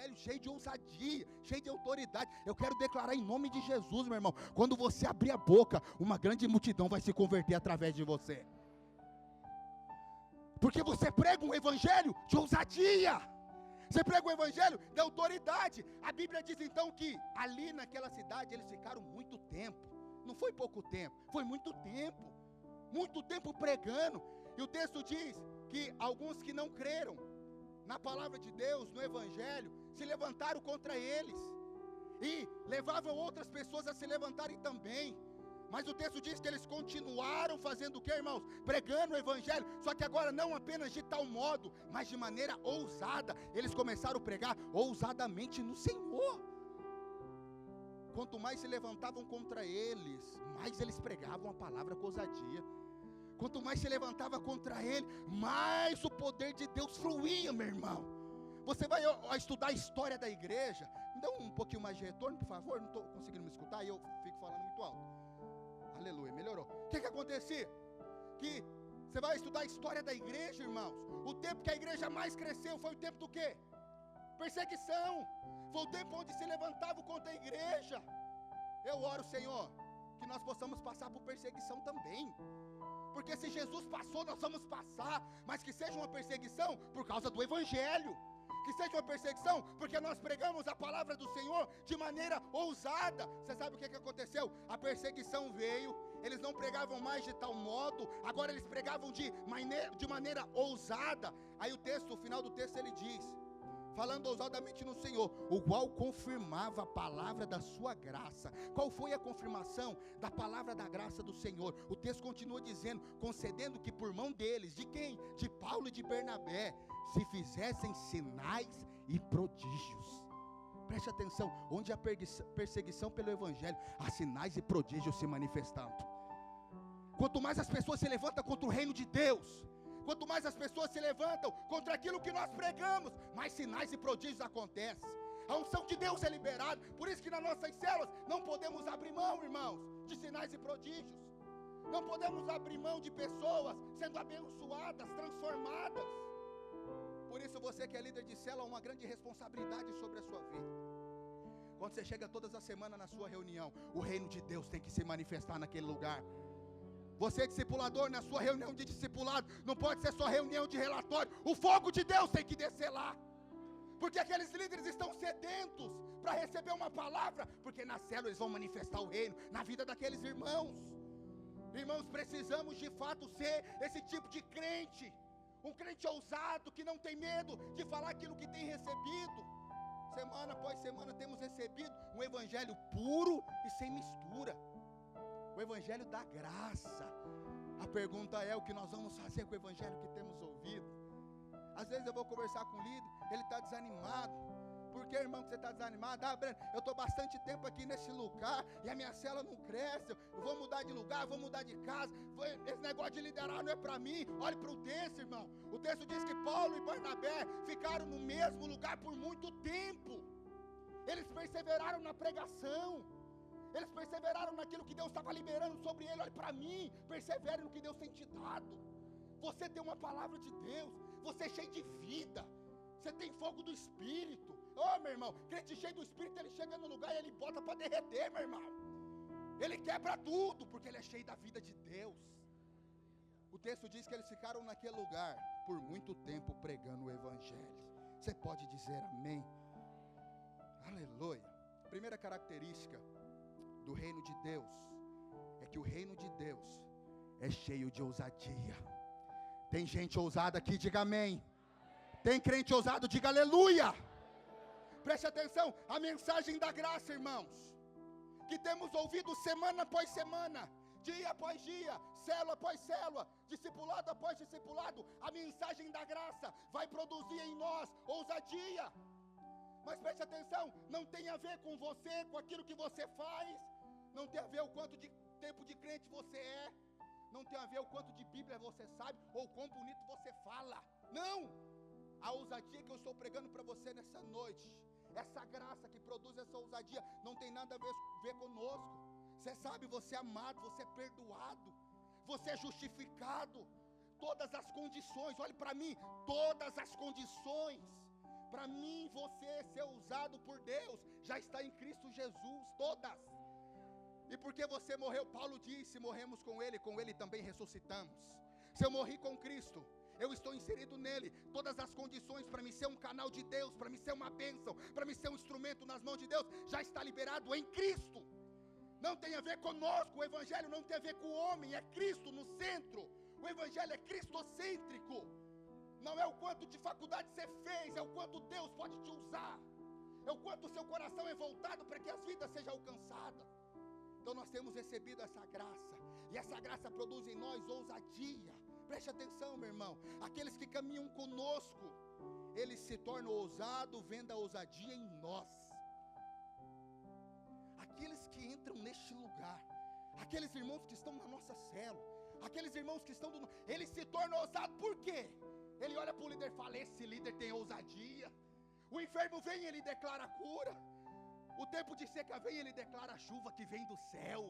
evangelho cheio de ousadia, cheio de autoridade. Eu quero declarar em nome de Jesus, meu irmão, quando você abrir a boca, uma grande multidão vai se converter através de você. Porque você prega um evangelho de ousadia. Você prega um evangelho de autoridade. A Bíblia diz então que ali naquela cidade eles ficaram muito tempo. Não foi pouco tempo, foi muito tempo. Muito tempo pregando. E o texto diz que alguns que não creram na palavra de Deus, no evangelho, se levantaram contra eles. E levavam outras pessoas a se levantarem também. Mas o texto diz que eles continuaram fazendo o que, irmãos? Pregando o evangelho, só que agora não apenas de tal modo, mas de maneira ousada. Eles começaram a pregar ousadamente no Senhor. Quanto mais se levantavam contra eles, mais eles pregavam a palavra com ousadia. Quanto mais se levantava contra ele, mais o poder de Deus fluía, meu irmão. Você vai estudar a história da igreja. Me dá um pouquinho mais de retorno, por favor. Não estou conseguindo me escutar e eu fico falando muito alto. Aleluia, melhorou. O que acontecia? Que você vai estudar a história da igreja, irmãos. O tempo que a igreja mais cresceu foi o tempo do quê? Perseguição. Foi o tempo onde se levantavam contra a igreja. Eu oro, Senhor, que nós possamos passar por perseguição também. Porque se Jesus passou, nós vamos passar. Mas que seja uma perseguição por causa do evangelho. Que seja uma perseguição porque nós pregamos a palavra do Senhor de maneira ousada. Você sabe o que aconteceu? A perseguição veio. Eles não pregavam mais de tal modo. Agora eles pregavam de maneira ousada. Aí o final do texto ele diz: falando ousadamente no Senhor, o qual confirmava a palavra da sua graça. Qual foi a confirmação da palavra da graça do Senhor? O texto continua dizendo, concedendo que por mão deles, de quem? De Paulo e de Bernabé, se fizessem sinais e prodígios. Preste atenção, onde há perseguição pelo evangelho, há sinais e prodígios se manifestando. Quanto mais as pessoas se levantam contra o reino de Deus, quanto mais as pessoas se levantam contra aquilo que nós pregamos, mais sinais e prodígios acontecem. A unção de Deus é liberada. Por isso que nas nossas células não podemos abrir mão, irmãos, de sinais e prodígios. Não podemos abrir mão de pessoas sendo abençoadas, transformadas. Por isso você que é líder de célula, uma grande responsabilidade sobre a sua vida. Quando você chega todas as semanas na sua reunião, o reino de Deus tem que se manifestar naquele lugar. Você é discipulador, na sua reunião de discipulado, não pode ser só reunião de relatório. O fogo de Deus tem que descer lá. Porque aqueles líderes estão sedentos para receber uma palavra. Porque na célula eles vão manifestar o reino na vida daqueles irmãos. Irmãos, precisamos de fato ser esse tipo de crente. Um crente ousado, que não tem medo de falar aquilo que tem recebido. Semana após semana temos recebido um evangelho puro e sem mistura. O evangelho da graça. A pergunta é: o que nós vamos fazer com o evangelho que temos ouvido? Às vezes eu vou conversar com o líder, ele está desanimado. Por que, irmão, que você está desanimado? Breno, eu estou bastante tempo aqui nesse lugar e a minha célula não cresce. Eu vou mudar de lugar, vou mudar de casa. Esse negócio de liderar não é para mim. Olhe para o texto, irmão. O texto diz que Paulo e Barnabé ficaram no mesmo lugar por muito tempo. Eles perseveraram na pregação. Eles perseveraram naquilo que Deus estava liberando sobre ele. Olhe para mim, persevere no que Deus tem te dado. Você tem uma palavra de Deus. Você é cheio de vida. Você tem fogo do Espírito. Oh, meu irmão, crente cheio do Espírito, ele chega no lugar e ele bota para derreter, meu irmão. Ele quebra tudo, porque ele é cheio da vida de Deus. O texto diz que eles ficaram naquele lugar por muito tempo pregando o evangelho. Você pode dizer amém? Aleluia. Primeira característica do reino de Deus é que o reino de Deus é cheio de ousadia. Tem gente ousada aqui, diga amém. Tem crente ousado, diga aleluia. Preste atenção, a mensagem da graça, irmãos, que temos ouvido semana após semana, dia após dia, célula após célula, discipulado após discipulado, a mensagem da graça vai produzir em nós ousadia. Mas preste atenção, não tem a ver com você, com aquilo que você faz, não tem a ver o quanto de tempo de crente você é, não tem a ver o quanto de Bíblia você sabe, ou o quão bonito você fala. Não! A ousadia que eu estou pregando para você nessa noite, essa graça que produz essa ousadia, não tem nada a ver conosco. Você sabe, você é amado, você é perdoado, você é justificado. Todas as condições, olhe para mim, todas as condições para mim, você ser ousado por Deus, já está em Cristo Jesus, todas. E porque você morreu, Paulo disse, morremos com Ele também ressuscitamos. Se eu morri com Cristo, eu estou inserido nele. Todas as condições para me ser um canal de Deus, para me ser uma bênção, para me ser um instrumento nas mãos de Deus, já está liberado em Cristo. Não tem a ver conosco, o Evangelho não tem a ver com o homem, é Cristo no centro. O Evangelho é cristocêntrico. Não é o quanto de faculdade você fez, é o quanto Deus pode te usar. É o quanto o seu coração é voltado para que as vidas sejam alcançadas. Então nós temos recebido essa graça, e essa graça produz em nós ousadia. Preste atenção, meu irmão, aqueles que caminham conosco, eles se tornam ousados, vendo a ousadia em nós. Aqueles que entram neste lugar, aqueles irmãos que estão na nossa célula, aqueles irmãos que estão eles se tornam ousados, por quê? Ele olha para o líder e fala, esse líder tem ousadia. O enfermo vem e ele declara a cura. O tempo de seca vem e ele declara a chuva que vem do céu.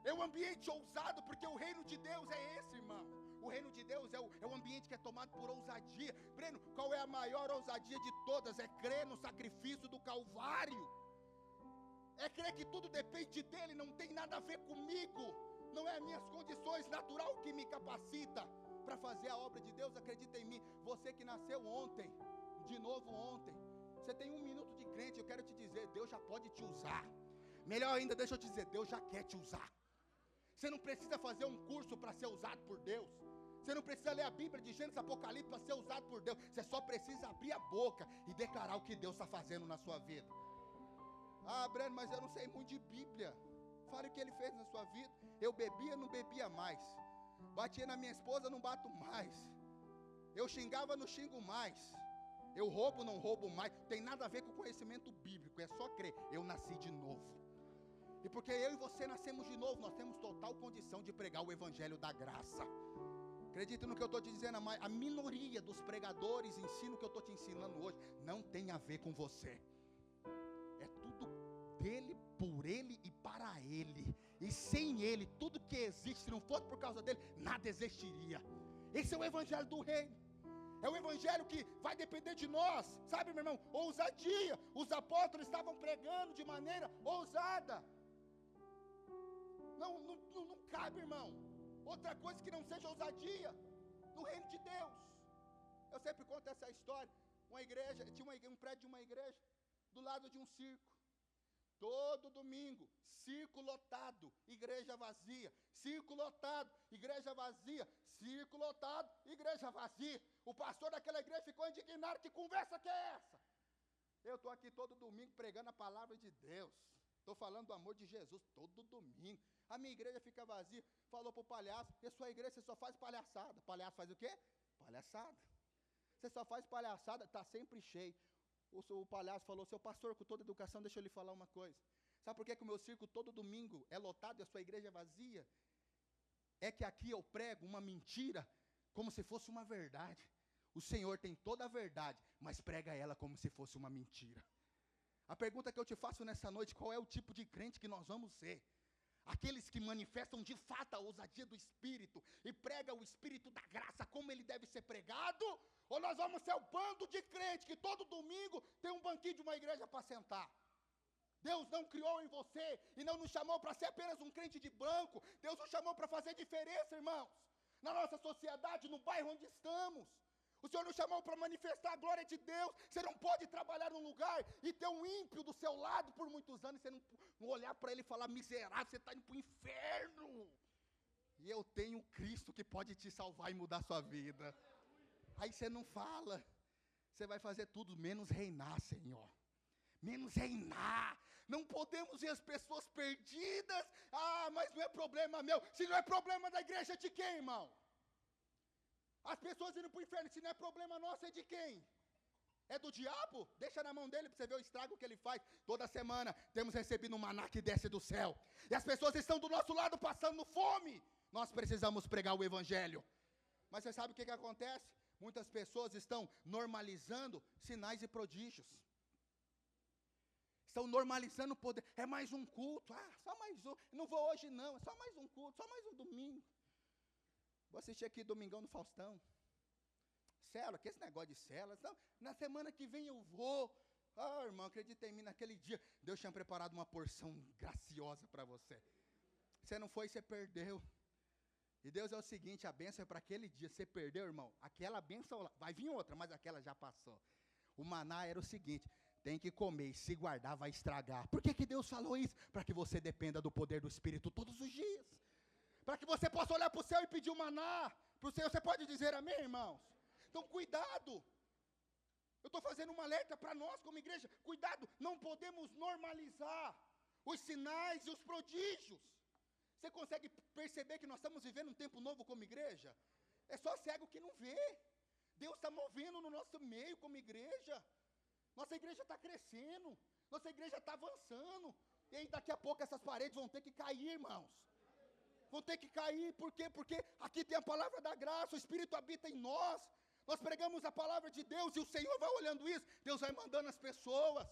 É um ambiente ousado, porque o reino de Deus é esse, irmão. O reino de Deus é o ambiente que é tomado por ousadia. Breno, qual é a maior ousadia de todas? É crer no sacrifício do Calvário. É crer que tudo depende dele, não tem nada a ver comigo. Não é as minhas condições natural que me capacita para fazer a obra de Deus. Acredita em mim. Você que nasceu ontem, de novo ontem, você tem 1 minuto de crente, eu quero te dizer, Deus já pode te usar. Melhor ainda, deixa eu te dizer, Deus já quer te usar. Você não precisa fazer um curso para ser usado por Deus. Você não precisa ler a Bíblia de Gênesis, Apocalipse para ser usado por Deus. Você só precisa abrir a boca e declarar o que Deus está fazendo na sua vida. Ah, Breno, mas eu não sei muito de Bíblia. Fale o que Ele fez na sua vida. Eu bebia, não bebia mais. Batia na minha esposa, não bato mais. Eu xingava, não xingo mais. Eu roubo, não roubo mais. Tem nada a ver com conhecimento bíblico, é só crer. Eu nasci de novo. E porque eu e você nascemos de novo, nós temos total condição de pregar o Evangelho da graça. Acredita no que eu estou te dizendo, a minoria dos pregadores ensina o que eu estou te ensinando hoje. Não tem a ver com você. É tudo dele, por ele e para ele. E sem ele, tudo que existe, se não fosse por causa dele, nada existiria. Esse é o Evangelho do Reino. É o Evangelho que vai depender de nós. Sabe, meu irmão, ousadia. Os apóstolos estavam pregando de maneira ousada. Não cabe, irmão, outra coisa que não seja ousadia no reino de Deus. Eu sempre conto essa história. Uma igreja, tinha um prédio de uma igreja do lado de um circo. Todo domingo, circo lotado, igreja vazia. Circo lotado, igreja vazia. Circo lotado, igreja vazia. O pastor daquela igreja ficou indignado. Que conversa que é essa? Eu estou aqui todo domingo pregando a palavra de Deus. Estou falando do amor de Jesus todo domingo. A minha igreja fica vazia. Falou para o palhaço, e a sua igreja você só faz palhaçada. Palhaço faz o quê? Palhaçada. Você só faz palhaçada, está sempre cheio. O palhaço falou, seu pastor, com toda educação, deixa eu lhe falar uma coisa. Sabe por que o meu circo todo domingo é lotado e a sua igreja é vazia? É que aqui eu prego uma mentira como se fosse uma verdade. O Senhor tem toda a verdade, mas prega ela como se fosse uma mentira. A pergunta que eu te faço nessa noite, qual é o tipo de crente que nós vamos ser? Aqueles que manifestam de fato a ousadia do Espírito e pregam o Espírito da graça como ele deve ser pregado? Ou nós vamos ser o bando de crente que todo domingo tem um banquinho de uma igreja para sentar? Deus não criou em você e não nos chamou para ser apenas um crente de branco. Deus nos chamou para fazer diferença, irmãos, na nossa sociedade, no bairro onde estamos. O Senhor nos chamou para manifestar a glória de Deus. Você não pode trabalhar num lugar e ter um ímpio do seu lado por muitos anos, e você não olhar para ele e falar, miserável, você está indo para o inferno. E eu tenho Cristo que pode te salvar e mudar a sua vida. Aí você não fala, você vai fazer tudo menos reinar, Senhor. Menos reinar. Não podemos ver as pessoas perdidas. Ah, mas não é problema meu. Se não é problema da igreja, de quem, irmão? As pessoas indo para o inferno, se não é problema nosso, é de quem? É do diabo? Deixa na mão dele para você ver o estrago que ele faz. Toda semana temos recebido um maná que desce do céu. E as pessoas estão do nosso lado passando fome. Nós precisamos pregar o Evangelho. Mas você sabe o que acontece? Muitas pessoas estão normalizando sinais e prodígios. Estão normalizando o poder. É mais um culto. Ah, só mais um. Não vou hoje não. É só mais um culto. Só mais um domingo. Vou assistir aqui Domingão no Faustão. Célula, que esse negócio de célula. Não, na semana que vem eu vou. Ah, irmão, acredita em mim, naquele dia, Deus tinha preparado uma porção graciosa para você. Você não foi, você perdeu. E Deus é o seguinte, a bênção é para aquele dia, você perdeu, irmão, aquela bênção, vai vir outra, mas aquela já passou. O maná era o seguinte, tem que comer, e se guardar vai estragar. Por que Deus falou isso? Para que você dependa do poder do Espírito todos os dias. Para que você possa olhar para o céu e pedir o maná para o Senhor. Você pode dizer amém, irmãos? Então, cuidado. Eu estou fazendo um alerta para nós como igreja. Cuidado, não podemos normalizar os sinais e os prodígios. Você consegue perceber que nós estamos vivendo um tempo novo como igreja? É só cego que não vê. Deus está movendo no nosso meio como igreja. Nossa igreja está crescendo. Nossa igreja está avançando. E aí daqui a pouco essas paredes vão ter que cair, irmãos. Vão ter que cair, por quê? Porque aqui tem a palavra da graça, o Espírito habita em nós. Nós pregamos a palavra de Deus e o Senhor vai olhando isso. Deus vai mandando as pessoas.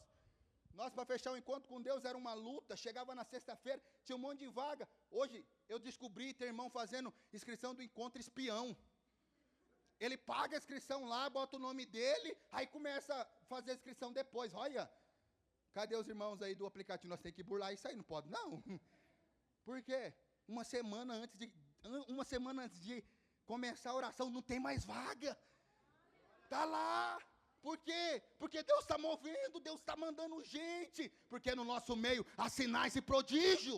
Nós, para fechar o encontro com Deus, era uma luta. Chegava na sexta-feira, tinha um monte de vaga. Hoje, eu descobri, tem irmão fazendo inscrição do encontro espião. Ele paga a inscrição lá, bota o nome dele, aí começa a fazer a inscrição depois. Olha, cadê os irmãos aí do aplicativo? Nós temos que burlar isso aí, não pode não. Por quê? Uma semana antes de começar a oração, não tem mais vaga. Está lá. Por quê? Porque Deus está movendo, Deus está mandando gente. Porque no nosso meio há sinais e prodígio.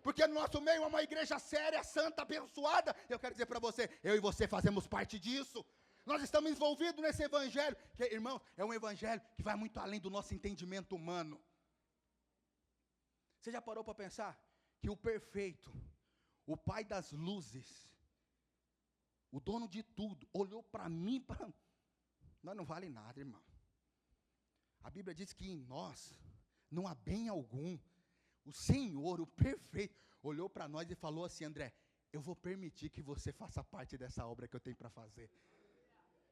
Porque no nosso meio é uma igreja séria, santa, abençoada. Eu quero dizer para você, eu e você fazemos parte disso. Nós estamos envolvidos nesse evangelho. Que, irmãos, é um evangelho que vai muito além do nosso entendimento humano. Você já parou para pensar que o perfeito, o Pai das luzes, o dono de tudo, olhou para mim, nós não vale nada, irmão. A Bíblia diz que em nós não há bem algum. O Senhor, o perfeito, olhou para nós e falou assim, André, eu vou permitir que você faça parte dessa obra que eu tenho para fazer.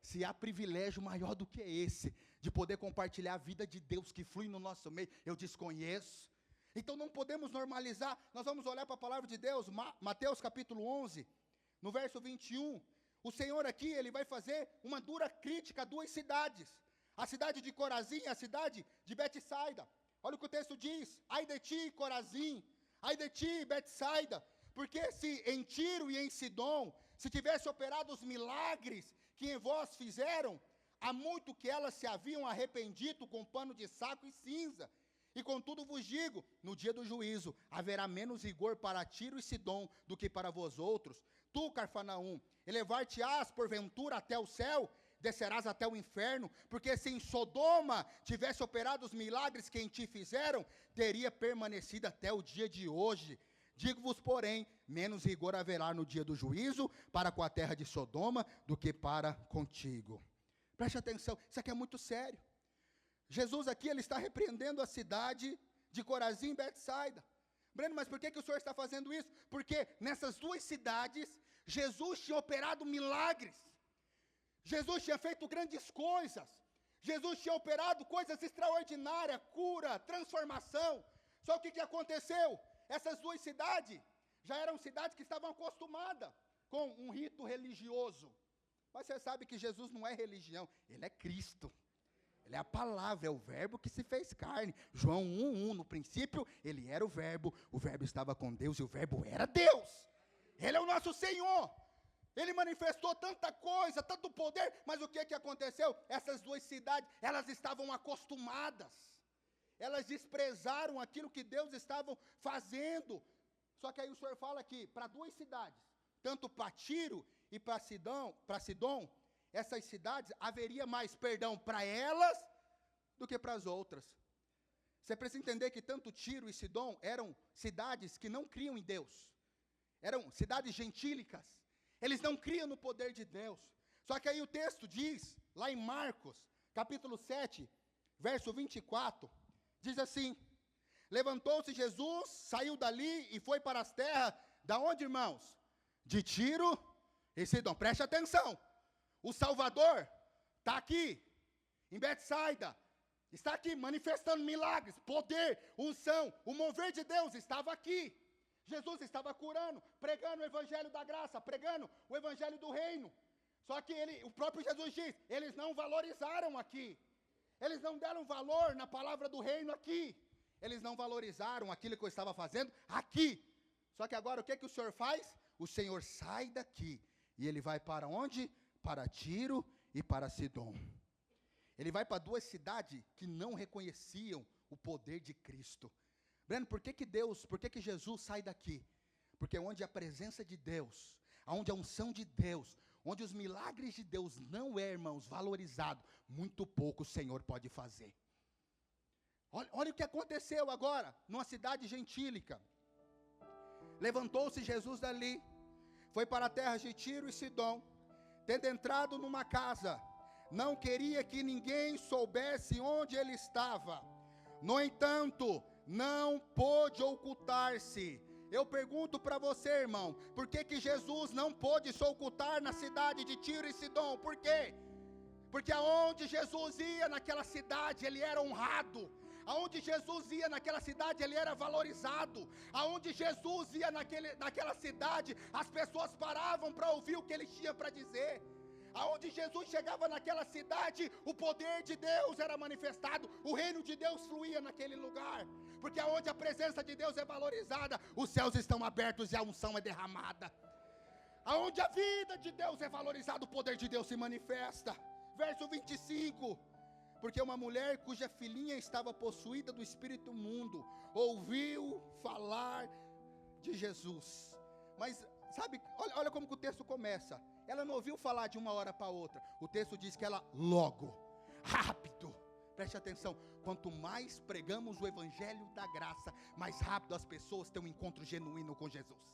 Se há privilégio maior do que esse, de poder compartilhar a vida de Deus que flui no nosso meio, eu desconheço. Então não podemos normalizar. Nós vamos olhar para a palavra de Deus, Mateus capítulo 11, no verso 21, o Senhor aqui, Ele vai fazer uma dura crítica a duas cidades, a cidade de Corazim e a cidade de Betsaida. Olha o que o texto diz, ai de ti, Corazim, ai de ti, Betsaida, porque se em Tiro e em Sidom, se tivesse operado os milagres que em vós fizeram, há muito que elas se haviam arrependido com pano de saco e cinza. E contudo vos digo, no dia do juízo, haverá menos rigor para Tiro e Sidom do que para vós outros. Tu, Carfanaum, elevar-te-ás porventura até o céu, descerás até o inferno, porque se em Sodoma tivesse operado os milagres que em ti fizeram, teria permanecido até o dia de hoje. Digo-vos, porém, menos rigor haverá no dia do juízo para com a terra de Sodoma do que para contigo. Preste atenção, isso aqui é muito sério. Jesus aqui, ele está repreendendo a cidade de Corazim e Betsaida. Breno, mas por que o Senhor está fazendo isso? Porque nessas duas cidades, Jesus tinha operado milagres. Jesus tinha feito grandes coisas. Jesus tinha operado coisas extraordinárias, cura, transformação. Só o que aconteceu? Essas duas cidades já eram cidades que estavam acostumadas com um rito religioso. Mas você sabe que Jesus não é religião, Ele é Cristo. Ele é a palavra, é o verbo que se fez carne. João 1:1, no princípio, ele era o verbo estava com Deus e o verbo era Deus. Ele é o nosso Senhor. Ele manifestou tanta coisa, tanto poder, mas o que aconteceu? Essas duas cidades, elas estavam acostumadas. Elas desprezaram aquilo que Deus estava fazendo. Só que aí o Senhor fala aqui, para duas cidades, tanto para Tiro e para Sidom, essas cidades, haveria mais perdão para elas do que para as outras. Você precisa entender que tanto Tiro e Sidom eram cidades que não criam em Deus. Eram cidades gentílicas. Eles não criam no poder de Deus. Só que aí o texto diz, lá em Marcos, capítulo 7, verso 24, diz assim, levantou-se Jesus, saiu dali e foi para as terras, da onde, irmãos? De Tiro e Sidom. Preste atenção. O Salvador está aqui, em Betsaida, está aqui manifestando milagres, poder, unção, o mover de Deus estava aqui. Jesus estava curando, pregando o evangelho da graça, pregando o evangelho do reino. Só que o próprio Jesus diz, eles não valorizaram aqui. Eles não deram valor na palavra do reino aqui. Eles não valorizaram aquilo que eu estava fazendo aqui. Só que agora o que o Senhor faz? O Senhor sai daqui e ele vai para onde? Para Tiro e para Sidom. Ele vai para duas cidades que não reconheciam o poder de Cristo. Breno, por que Jesus sai daqui? Porque onde a presença de Deus, onde a unção de Deus, onde os milagres de Deus não é, irmãos, valorizado, muito pouco o Senhor pode fazer. Olha o que aconteceu agora, numa cidade gentílica. Levantou-se Jesus dali, foi para a terra de Tiro e Sidom, tendo entrado numa casa, não queria que ninguém soubesse onde ele estava. No entanto, não pôde ocultar-se. Eu pergunto para você, irmão, por que Jesus não pôde se ocultar na cidade de Tiro e Sidom? Por quê? Porque aonde Jesus ia naquela cidade, ele era honrado. Aonde Jesus ia naquela cidade, ele era valorizado. Aonde Jesus ia naquela cidade, as pessoas paravam para ouvir o que ele tinha para dizer. Aonde Jesus chegava naquela cidade, o poder de Deus era manifestado, o reino de Deus fluía naquele lugar. Porque aonde a presença de Deus é valorizada, os céus estão abertos e a unção é derramada. Aonde a vida de Deus é valorizada, o poder de Deus se manifesta. Verso 25. Porque uma mulher cuja filhinha estava possuída do espírito imundo ouviu falar de Jesus. Mas sabe, olha como que o texto começa. Ela não ouviu falar de uma hora para outra. O texto diz que ela logo, rápido. Preste atenção, quanto mais pregamos o evangelho da graça, mais rápido as pessoas têm um encontro genuíno com Jesus.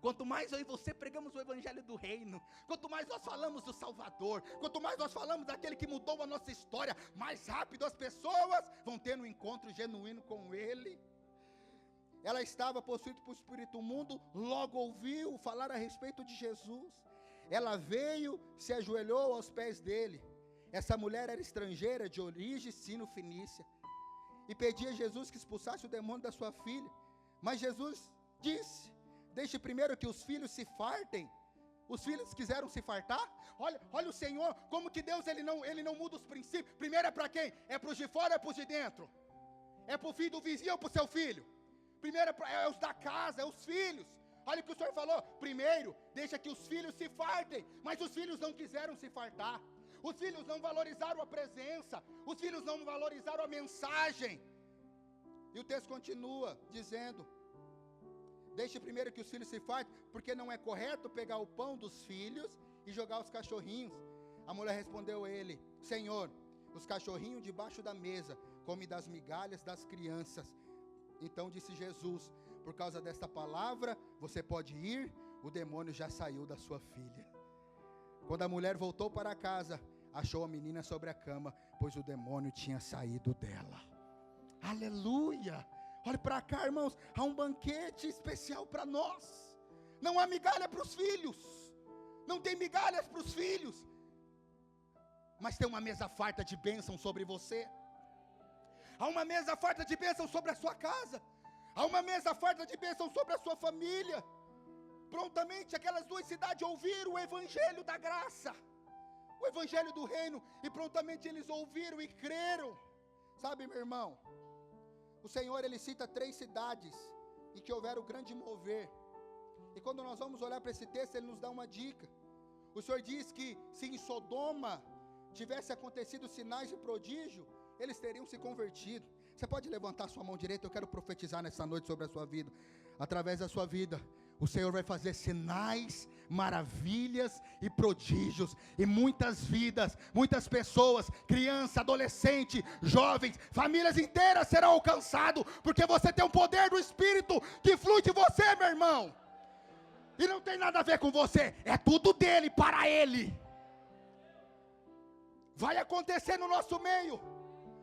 Quanto mais eu e você pregamos o evangelho do reino, quanto mais nós falamos do Salvador, quanto mais nós falamos daquele que mudou a nossa história, mais rápido as pessoas vão ter um encontro genuíno com Ele. Ela estava possuída por espírito imundo, logo ouviu falar a respeito de Jesus. Ela veio, se ajoelhou aos pés dele. Essa mulher era estrangeira, de origem sino-fenícia, e pedia a Jesus que expulsasse o demônio da sua filha. Mas Jesus disse: deixe primeiro que os filhos se fartem. Os filhos quiseram se fartar. Olha o Senhor, como que Deus ele não muda os princípios. Primeiro é para quem? É para os de fora ou é para os de dentro? É para o filho do vizinho ou para o seu filho? Primeiro é os da casa, é os filhos. Olha o que o Senhor falou. Primeiro, deixa que os filhos se fartem. Mas os filhos não quiseram se fartar. Os filhos não valorizaram a presença. Os filhos não valorizaram a mensagem. E o texto continua dizendo: deixe primeiro que os filhos se fartem, porque não é correto pegar o pão dos filhos e jogar aos cachorrinhos. A mulher respondeu a ele: Senhor, os cachorrinhos debaixo da mesa comem das migalhas das crianças. Então disse Jesus: por causa desta palavra, você pode ir, o demônio já saiu da sua filha. Quando a mulher voltou para casa, achou a menina sobre a cama, pois o demônio tinha saído dela. Aleluia! Olha para cá, irmãos, há um banquete especial para nós. Não há migalha para os filhos, não tem migalhas para os filhos, mas tem uma mesa farta de bênção sobre você. Há uma mesa farta de bênção sobre a sua casa. Há uma mesa farta de bênção sobre a sua família. Prontamente aquelas duas cidades ouviram o evangelho da graça, o evangelho do reino, e prontamente eles ouviram e creram. Sabe, meu irmão, o Senhor ele cita 3 cidades em que houveram o grande mover. E quando nós vamos olhar para esse texto, ele nos dá uma dica. O Senhor diz que se em Sodoma tivesse acontecido sinais de prodígio, eles teriam se convertido. Você pode levantar sua mão direita? Eu quero profetizar nessa noite sobre a sua vida. Através da sua vida, o Senhor vai fazer sinais, maravilhas e prodígios. E muitas vidas, muitas pessoas, criança, adolescente, jovens, famílias inteiras serão alcançadas. Porque você tem o poder do Espírito que flui de você, meu irmão. E não tem nada a ver com você, é tudo dele, para ele. Vai acontecer no nosso meio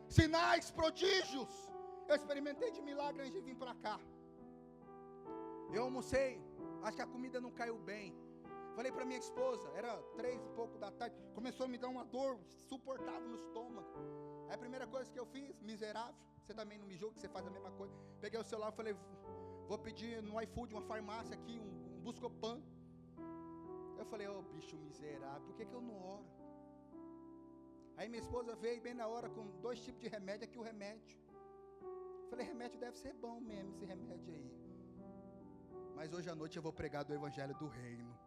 sinais, prodígios. Eu experimentei de milagre antes de vir para cá. Eu almocei, acho que a comida não caiu bem. Falei para minha esposa, era 3 e pouco da tarde, começou a me dar uma dor insuportável no estômago. Aí a primeira coisa que eu fiz, miserável, você também não me julga que você faz a mesma coisa. Peguei o celular e falei: vou pedir no iFood, uma farmácia aqui, um Buscopan. Eu falei: bicho miserável, por que eu não oro? Aí minha esposa veio bem na hora com 2 tipos de remédio, aqui o remédio. Falei, remédio deve ser bom mesmo, esse remédio aí. Mas hoje à noite eu vou pregar do evangelho do reino.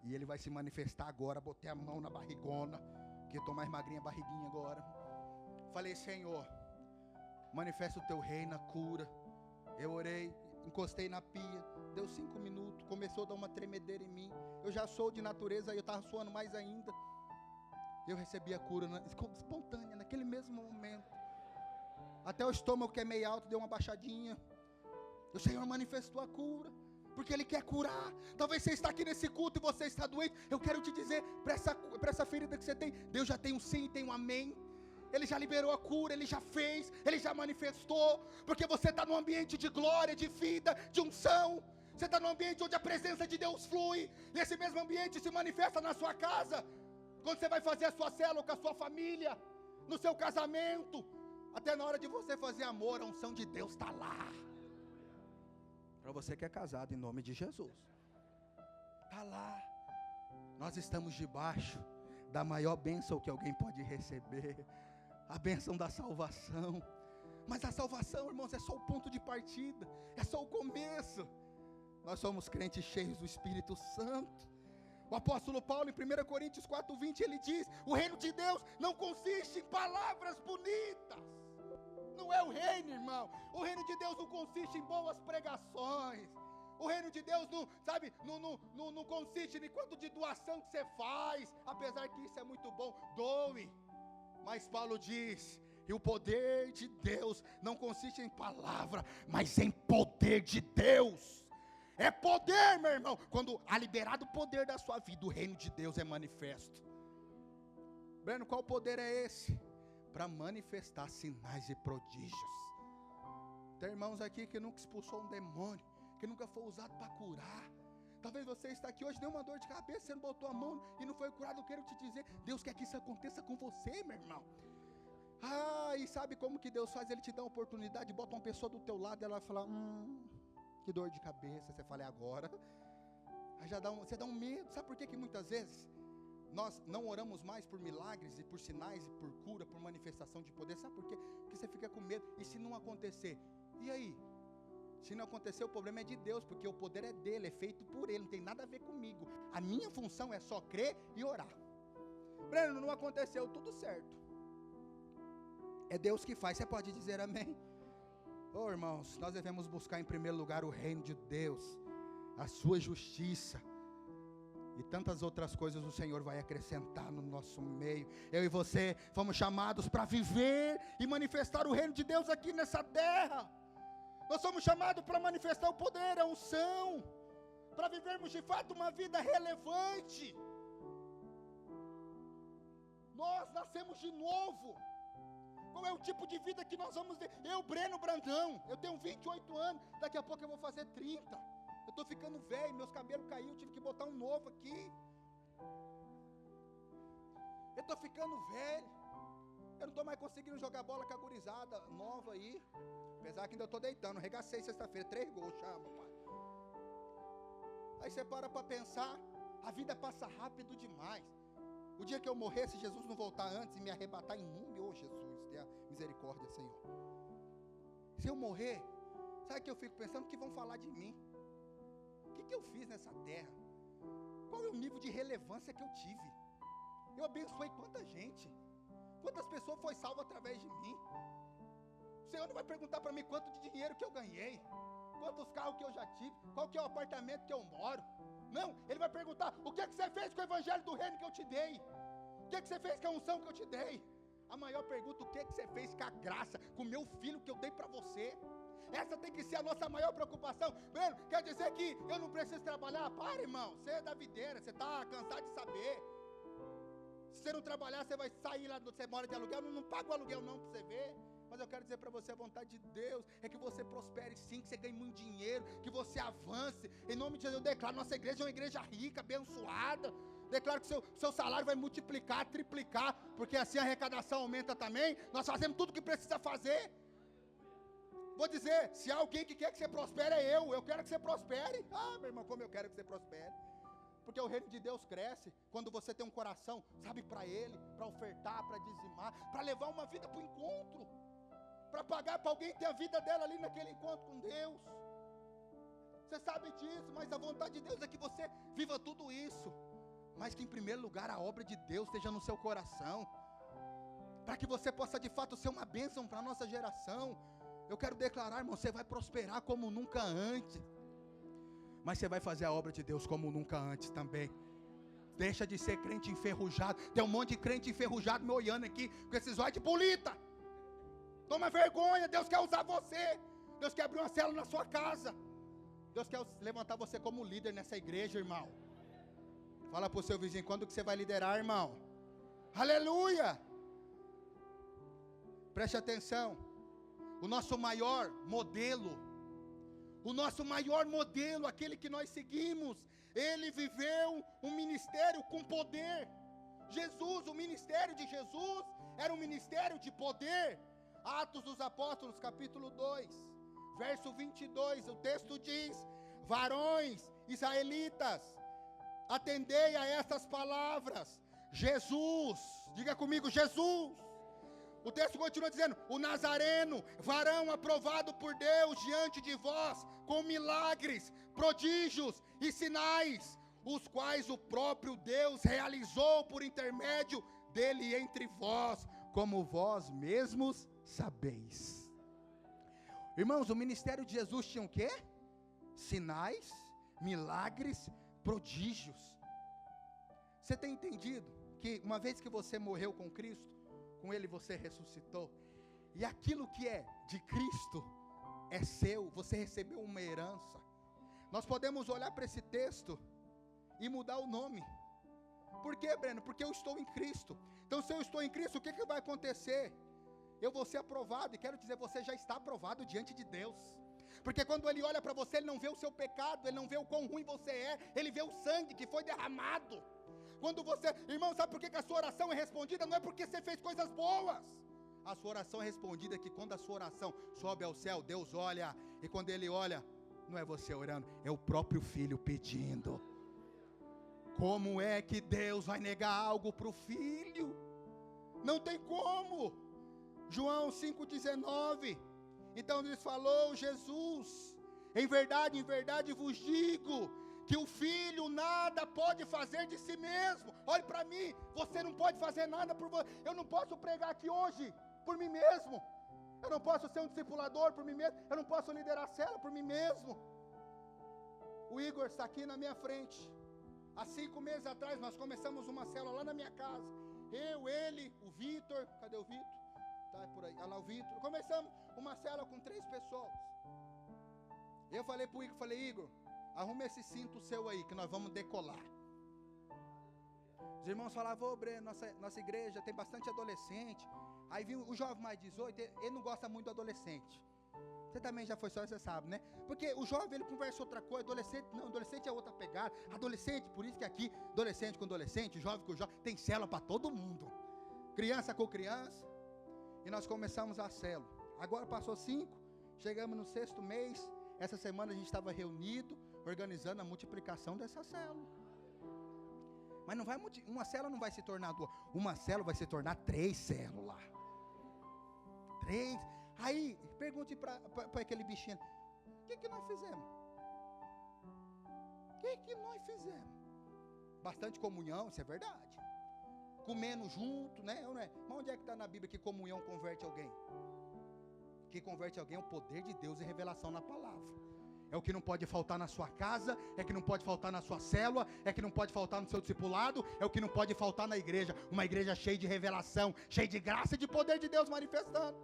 E ele vai se manifestar agora. Botei a mão na barrigona, que eu estou mais magrinha, barriguinha agora. Falei, Senhor, manifesta o teu reino, a cura. Eu orei, encostei na pia, deu 5 minutos, começou a dar uma tremedeira em mim. Eu já sou de natureza, eu estava suando mais ainda. Eu recebi a cura espontânea, naquele mesmo momento. Até o estômago, que é meio alto, deu uma baixadinha. O Senhor manifestou a cura, porque Ele quer curar. Talvez você está aqui nesse culto e você está doente. Eu quero te dizer, para essa ferida que você tem, Deus já tem um sim e tem um amém. Ele já liberou a cura, Ele já fez, Ele já manifestou. Porque você está num ambiente de glória, de vida, de unção. Você está num ambiente onde a presença de Deus flui. E esse mesmo ambiente se manifesta na sua casa. Quando você vai fazer a sua célula com a sua família, no seu casamento, até na hora de você fazer amor, a unção de Deus está lá. Para você que é casado, em nome de Jesus, está lá. Nós estamos debaixo da maior bênção que alguém pode receber, a bênção da salvação. Mas a salvação, irmãos, é só o ponto de partida, é só o começo. Nós somos crentes cheios do Espírito Santo. O apóstolo Paulo, em 1 Coríntios 4:20, ele diz: o reino de Deus não consiste em palavras bonitas. Não é o reino, irmão. O reino de Deus não consiste em boas pregações. O reino de Deus não consiste em quanto de doação que você faz. Apesar que isso é muito bom, doe. Mas Paulo diz: e o poder de Deus não consiste em palavra, mas em poder de Deus. É poder, meu irmão. Quando há liberado o poder da sua vida, o reino de Deus é manifesto. Breno, qual poder é esse? Para manifestar sinais e prodígios. Tem irmãos aqui que nunca expulsou um demônio, que nunca foi usado para curar. Talvez você está aqui hoje, deu uma dor de cabeça, você não botou a mão e não foi curado. Eu quero te dizer, Deus quer que isso aconteça com você, meu irmão. E sabe como que Deus faz? Ele te dá uma oportunidade, bota uma pessoa do teu lado e ela vai falar: que dor de cabeça. Você fala: é agora. Aí você dá um medo. Sabe por que muitas vezes nós não oramos mais por milagres e por sinais e por cura, por manifestação de poder? Sabe por quê? Porque você fica com medo. E se não acontecer? E aí? Se não acontecer, o problema é de Deus, porque o poder é dele, é feito por ele, não tem nada a ver comigo. A minha função é só crer e orar. Breno, não aconteceu, tudo certo. É Deus que faz. Você pode dizer amém? Irmãos, nós devemos buscar em primeiro lugar o reino de Deus, a sua justiça, e tantas outras coisas o Senhor vai acrescentar no nosso meio. Eu e você fomos chamados para viver e manifestar o reino de Deus aqui nessa terra. Nós somos chamados para manifestar o poder, a unção, para vivermos de fato uma vida relevante. Nós nascemos de novo. Qual é o tipo de vida que nós vamos ter? Eu, Breno Brandão, eu tenho 28 anos, daqui a pouco eu vou fazer 30. Eu estou ficando velho, meus cabelos caíram, tive que botar um novo aqui. Eu estou ficando velho. Eu não estou mais conseguindo jogar bola com a gurizada nova aí. Apesar que ainda estou deitando, regacei sexta-feira, 3 gols, chama, pai. Aí você para pensar, a vida passa rápido demais. O dia que eu morrer, se Jesus não voltar antes e me arrebatar em mundo, Jesus, tenha misericórdia, Senhor. Se eu morrer, sabe o que eu fico pensando? O que vão falar de mim? O que eu fiz nessa terra? Qual é o nível de relevância que eu tive? Eu abençoei quanta gente? Quantas pessoas foi salvo através de mim? O Senhor não vai perguntar para mim quanto de dinheiro que eu ganhei, quantos carros que eu já tive, qual que é o apartamento que eu moro. Não, Ele vai perguntar: o que é que você fez com o evangelho do reino que eu te dei? O que é que você fez com a unção que eu te dei? A maior pergunta: o que é que você fez com a graça, com o meu filho que eu dei para você? Essa tem que ser a nossa maior preocupação. Breno, quer dizer que eu não preciso trabalhar? Para, irmão, você é da videira, você está cansado de saber. Se você não trabalhar, você vai sair lá, você mora de aluguel, não paga o aluguel não, para você ver. Mas eu quero dizer para você, a vontade de Deus é que você prospere sim, que você ganhe muito dinheiro, que você avance. Em nome de Jesus, eu declaro: nossa igreja é uma igreja rica, abençoada. Declaro que seu salário vai multiplicar, triplicar, porque assim a arrecadação aumenta também. Nós fazemos tudo o que precisa fazer. Vou dizer, se há alguém que quer que você prospere, é eu quero que você prospere. Meu irmão, como eu quero que você prospere. Porque o reino de Deus cresce quando você tem um coração, sabe, para Ele, para ofertar, para dizimar, para levar uma vida para o encontro, para pagar para alguém ter a vida dela ali naquele encontro com Deus. Você sabe disso, mas a vontade de Deus é que você viva tudo isso, mas que em primeiro lugar a obra de Deus esteja no seu coração, para que você possa de fato ser uma bênção para a nossa geração. Eu quero declarar, irmão, você vai prosperar como nunca antes, mas você vai fazer a obra de Deus como nunca antes também. Deixa de ser crente enferrujado. Tem um monte de crente enferrujado me olhando aqui com esses olhos de polita. Toma vergonha, Deus quer usar você. Deus quer abrir uma célula na sua casa. Deus quer levantar você como líder nessa igreja, irmão. Fala para o seu vizinho, quando que você vai liderar, irmão? Aleluia! Preste atenção. O nosso maior modelo, aquele que nós seguimos, ele viveu um ministério com poder. Jesus, o ministério de Jesus era um ministério de poder. Atos dos Apóstolos, capítulo 2, verso 22, o texto diz: varões israelitas, atendei a estas palavras. Jesus, diga comigo, Jesus. O texto continua dizendo: o Nazareno, varão aprovado por Deus diante de vós, com milagres, prodígios e sinais, os quais o próprio Deus realizou por intermédio dele entre vós, como vós mesmos sabeis. Irmãos, o ministério de Jesus tinha o quê? Sinais, milagres, prodígios. Você tem entendido que uma vez que você morreu com Cristo, com Ele você ressuscitou, e aquilo que é de Cristo é seu, você recebeu uma herança. Nós podemos olhar para esse texto e mudar o nome. Por quê, Breno? Porque eu estou em Cristo. Então, se eu estou em Cristo, o que vai acontecer? Eu vou ser aprovado, e quero dizer, você já está aprovado diante de Deus. Porque quando Ele olha para você, Ele não vê o seu pecado, Ele não vê o quão ruim você é, Ele vê o sangue que foi derramado. Quando você, irmão, sabe por que a sua oração é respondida? Não é porque você fez coisas boas. A sua oração é respondida que quando a sua oração sobe ao céu, Deus olha, e quando Ele olha, não é você orando, é o próprio Filho pedindo. Como é que Deus vai negar algo para o Filho? Não tem como. João 5,19, então lhes falou Jesus: em verdade vos digo, que o Filho nada pode fazer de si mesmo. Olhe para mim, você não pode fazer nada por você. Eu não posso pregar aqui hoje por mim mesmo. Eu não posso ser um discipulador por mim mesmo. Eu não posso liderar a célula por mim mesmo. O Igor está aqui na minha frente. Há 5 meses atrás nós começamos uma célula lá na minha casa. Eu, ele, o Vitor, cadê o Vitor? Tá por aí, olha lá o Vitor. Começamos uma célula com 3 pessoas. Eu falei para o Igor, Igor, arruma esse cinto seu aí, que nós vamos decolar. Os irmãos falavam: ô Breno, nossa igreja tem bastante adolescente. Aí viu o jovem mais 18, ele não gosta muito do adolescente. Você também já foi só, você sabe, né? Porque o jovem, ele conversa outra coisa, adolescente não, adolescente é outra pegada. Adolescente, por isso que aqui, adolescente com adolescente, jovem com jovem, tem célula para todo mundo. Criança com criança. E nós começamos a célula. Agora passou 5, chegamos no 6º mês. Essa semana a gente estava reunido, organizando a multiplicação dessa célula. Mas não vai, uma célula não vai se tornar 2, uma célula vai se tornar 3 células. 3. Aí, pergunte para aquele bichinho: o que nós fizemos? O que nós fizemos? Bastante comunhão, isso é verdade. Comendo junto, né? Mas onde é que está na Bíblia que comunhão converte alguém? Que converte alguém é o poder de Deus e revelação na palavra. É o que não pode faltar na sua casa, é que não pode faltar na sua célula, é que não pode faltar no seu discipulado, é o que não pode faltar na igreja. Uma igreja cheia de revelação, cheia de graça e de poder de Deus manifestando.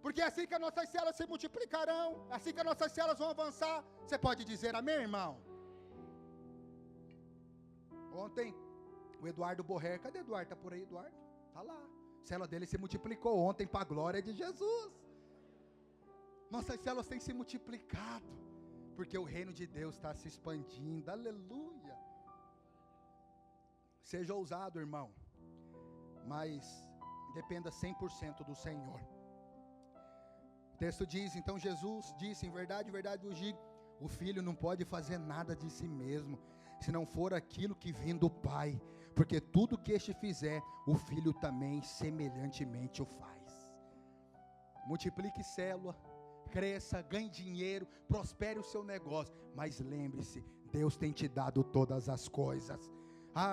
Porque é assim que as nossas células se multiplicarão, é assim que as nossas células vão avançar. Você pode dizer amém, irmão? Ontem, o Eduardo Borrer, cadê Eduardo? Está por aí, Eduardo? Está lá. A célula dele se multiplicou ontem para a glória de Jesus. Nossas células têm se multiplicado, porque o reino de Deus está se expandindo, aleluia. Seja ousado, irmão, mas dependa 100% do Senhor. O texto diz, então Jesus disse: em verdade vos digo, o Filho não pode fazer nada de si mesmo. se não for aquilo que vem do Pai, porque tudo que este fizer, o Filho também semelhantemente o faz. Multiplique célula, cresça, ganhe dinheiro, prospere o seu negócio, mas lembre-se, Deus tem te dado todas as coisas.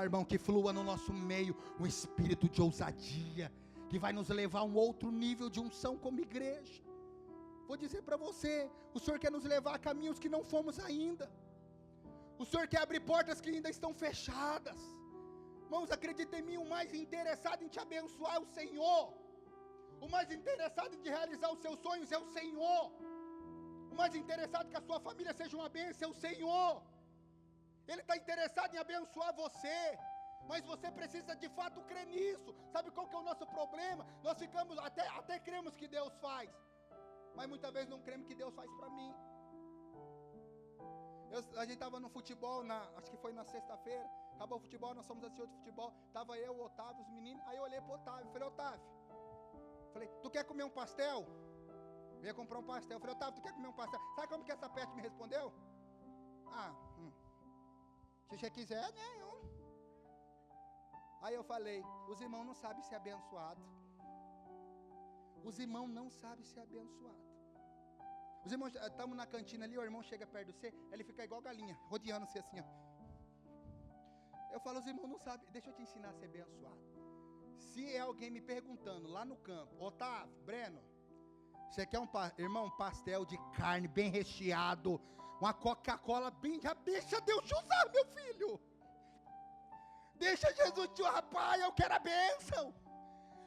Irmão, que flua no nosso meio um espírito de ousadia, que vai nos levar a um outro nível de unção como igreja. Vou dizer para você, o Senhor quer nos levar a caminhos que não fomos ainda. O Senhor quer abrir portas que ainda estão fechadas. Irmãos, acredita em mim, o mais interessado em te abençoar é o Senhor. O mais interessado em realizar os seus sonhos é o Senhor. O mais interessado que a sua família seja uma bênção é o Senhor. Ele está interessado em abençoar você, mas você precisa de fato crer nisso. Sabe qual que é o nosso problema? Nós ficamos, até cremos que Deus faz, mas muitas vezes não cremos que Deus faz para mim. A gente estava no futebol, acho que foi na sexta-feira, acabou o futebol, nós fomos assistir outro futebol, estava eu, o Otávio, os meninos, aí eu olhei para o Otávio, falei, Otávio, tu quer comer um pastel? Eu ia comprar um pastel, eu falei, Otávio, tu quer comer um pastel? Sabe como que essa peste me respondeu? Se você quiser, nenhum. Aí eu falei, os irmãos não sabem ser abençoado. Os irmãos não sabem ser abençoado. Os irmãos, estamos na cantina ali, o irmão chega perto de você, ele fica igual galinha, rodeando-se assim, ó. Eu falo, os irmãos não sabem, deixa eu te ensinar a ser abençoado. Se é alguém me perguntando lá no campo, Otávio, Breno, você quer irmão, um pastel de carne bem recheado, uma Coca-Cola bem, deixa Deus te usar, meu filho. Deixa Jesus te usar, rapaz, eu quero a bênção.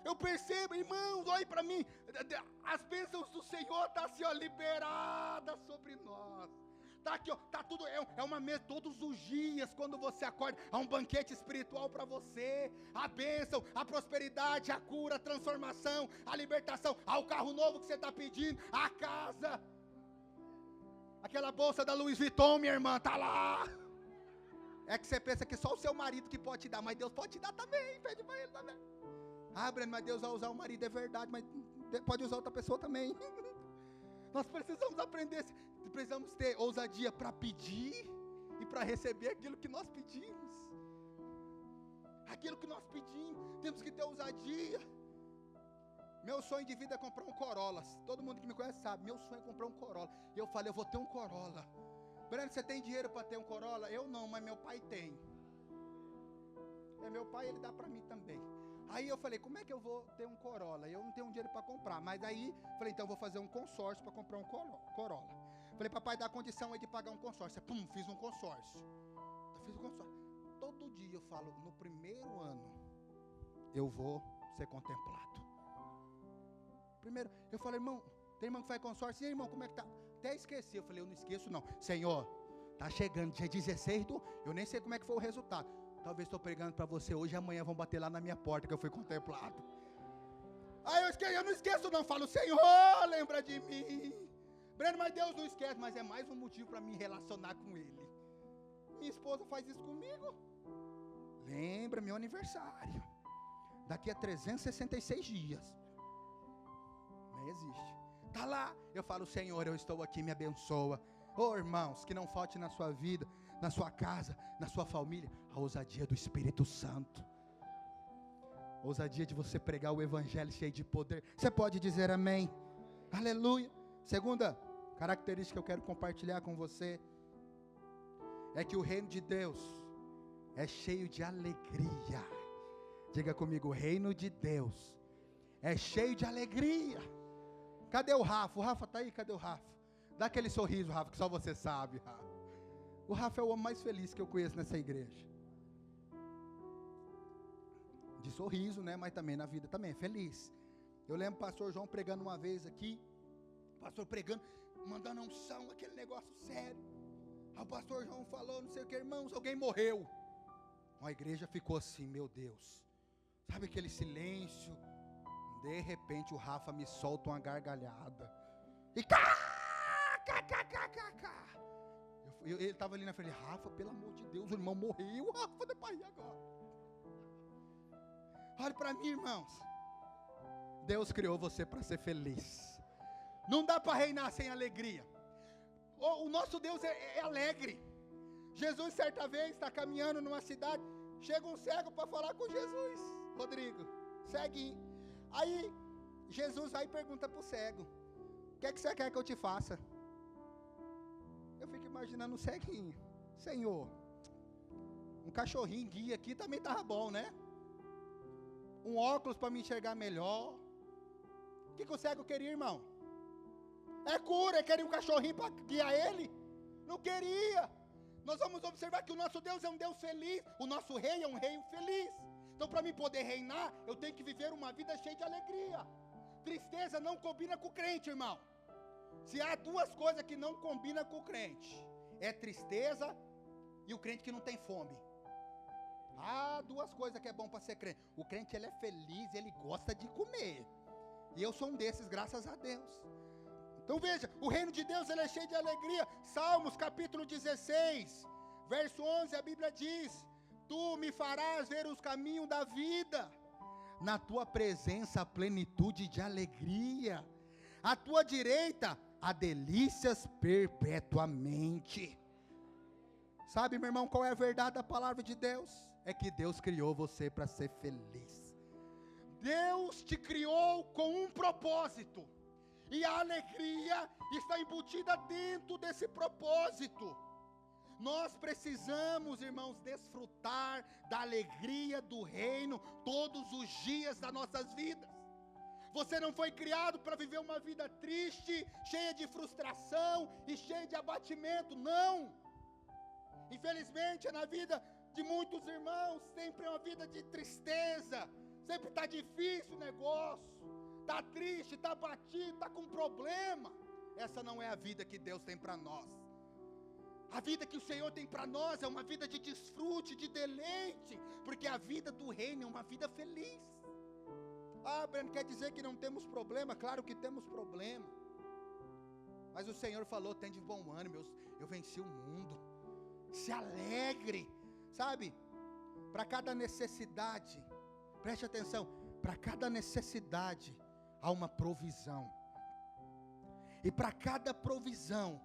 Eu percebo, irmãos, olhem para mim, as bênçãos do Senhor estão assim, ó, liberadas sobre nós. Está aqui, ó, está tudo, é uma mesa todos os dias, quando você acorda, há um banquete espiritual para você, a bênção, a prosperidade, a cura, a transformação, a libertação, há o carro novo que você está pedindo, a casa, aquela bolsa da Louis Vuitton, minha irmã, está lá. É que você pensa que só o seu marido que pode te dar, mas Deus pode te dar também, pede para ele também. Breno, mas Deus vai usar o marido, é verdade, mas pode usar outra pessoa também. Nós precisamos aprender, precisamos ter ousadia para pedir e para receber aquilo que nós pedimos. Aquilo que nós pedimos, temos que ter ousadia. Meu sonho de vida é comprar um Corolla. Todo mundo que me conhece sabe, meu sonho é comprar um Corolla. E eu falei, eu vou ter um Corolla. Breno, você tem dinheiro para ter um Corolla? Eu não, mas meu pai tem. Meu pai, ele dá para mim também. Aí eu falei, como é que eu vou ter um Corolla? Eu não tenho dinheiro para comprar, mas aí, falei, então eu vou fazer um consórcio para comprar um Corolla. Falei, papai, dá condição aí de pagar um consórcio. Fiz um consórcio. Todo dia eu falo, no primeiro ano, eu vou ser contemplado. Primeiro, eu falei, irmão, tem irmão que faz consórcio, e aí, irmão, como é que tá? Até esqueci, eu falei, eu não esqueço não. Senhor, tá chegando dia 16, eu nem sei como é que foi o resultado. Talvez estou pregando para você hoje e amanhã vão bater lá na minha porta que eu fui contemplado. Aí eu não esqueço não, falo, Senhor, lembra de mim. Breno, mas Deus não esquece, mas é mais um motivo para me relacionar com Ele. Minha esposa faz isso comigo. Lembra, meu aniversário. Daqui a 366 dias. Nem existe. Está lá, eu falo, Senhor, eu estou aqui, me abençoa. Irmãos, que não falte na sua vida, na sua casa, na sua família, a ousadia do Espírito Santo. A ousadia de você pregar o Evangelho cheio de poder. Você pode dizer amém? Aleluia. Segunda característica que eu quero compartilhar com você é que o reino de Deus é cheio de alegria. Diga comigo, o reino de Deus é cheio de alegria. Cadê o Rafa? O Rafa está aí? Cadê o Rafa? Dá aquele sorriso, Rafa, que só você sabe, Rafa. O Rafa é o homem mais feliz que eu conheço nessa igreja. De sorriso, né? Mas também na vida também é feliz. Eu lembro o pastor João pregando uma vez aqui. O pastor pregando, mandando unção, aquele negócio sério. Aí o pastor João falou, não sei o que, irmãos, alguém morreu. A igreja ficou assim, meu Deus. Sabe aquele silêncio? De repente o Rafa me solta uma gargalhada. E ele estava ali na frente, Rafa, pelo amor de Deus, o irmão morreu, Rafa, não vai agora. Olha para mim, irmãos. Deus criou você para ser feliz. Não dá para reinar sem alegria. O nosso Deus é alegre. Jesus, certa vez, está caminhando numa cidade, chega um cego para falar com Jesus. Rodrigo, ceguinho. Aí, Jesus vai e pergunta para o cego: o que é que você quer que eu te faça? Eu fico imaginando o ceguinho: Senhor, um cachorrinho guia aqui também estava bom, né? Um óculos para me enxergar melhor. O que o cego queria, irmão? É cura, ele queria um cachorrinho para guiar ele? Não queria. Nós vamos observar que o nosso Deus é um Deus feliz, o nosso rei é um rei feliz. Então, para mim poder reinar, eu tenho que viver uma vida cheia de alegria. Tristeza não combina com o crente, irmão. Se há duas coisas que não combinam com o crente, é tristeza e o crente que não tem fome. Há duas coisas que é bom para ser crente. O crente, ele é feliz, ele gosta de comer. E eu sou um desses, graças a Deus. Então veja, o reino de Deus, ele é cheio de alegria. Salmos capítulo 16, verso 11, a Bíblia diz: tu me farás ver os caminhos da vida, na tua presença a plenitude de alegria, à tua direita há delícias perpetuamente. Sabe, meu irmão, qual é a verdade da palavra de Deus? É que Deus criou você para ser feliz. Deus te criou com um propósito, e a alegria está embutida dentro desse propósito. Nós precisamos, irmãos, desfrutar da alegria do reino todos os dias das nossas vidas. Você não foi criado para viver uma vida triste, cheia de frustração e cheia de abatimento, não. Infelizmente, na vida de muitos irmãos, sempre é uma vida de tristeza, sempre está difícil o negócio, está triste, está abatido, está com problema. Essa não é a vida que Deus tem para nós. A vida que o Senhor tem para nós é uma vida de desfrute, de deleite, porque a vida do reino é uma vida feliz. Ah, Breno, quer dizer que não temos problema? Claro que temos problema, mas o Senhor falou: tem de bom ânimo, eu venci o mundo. Se alegre, sabe? Para cada necessidade, preste atenção, para cada necessidade há uma provisão, e para cada provisão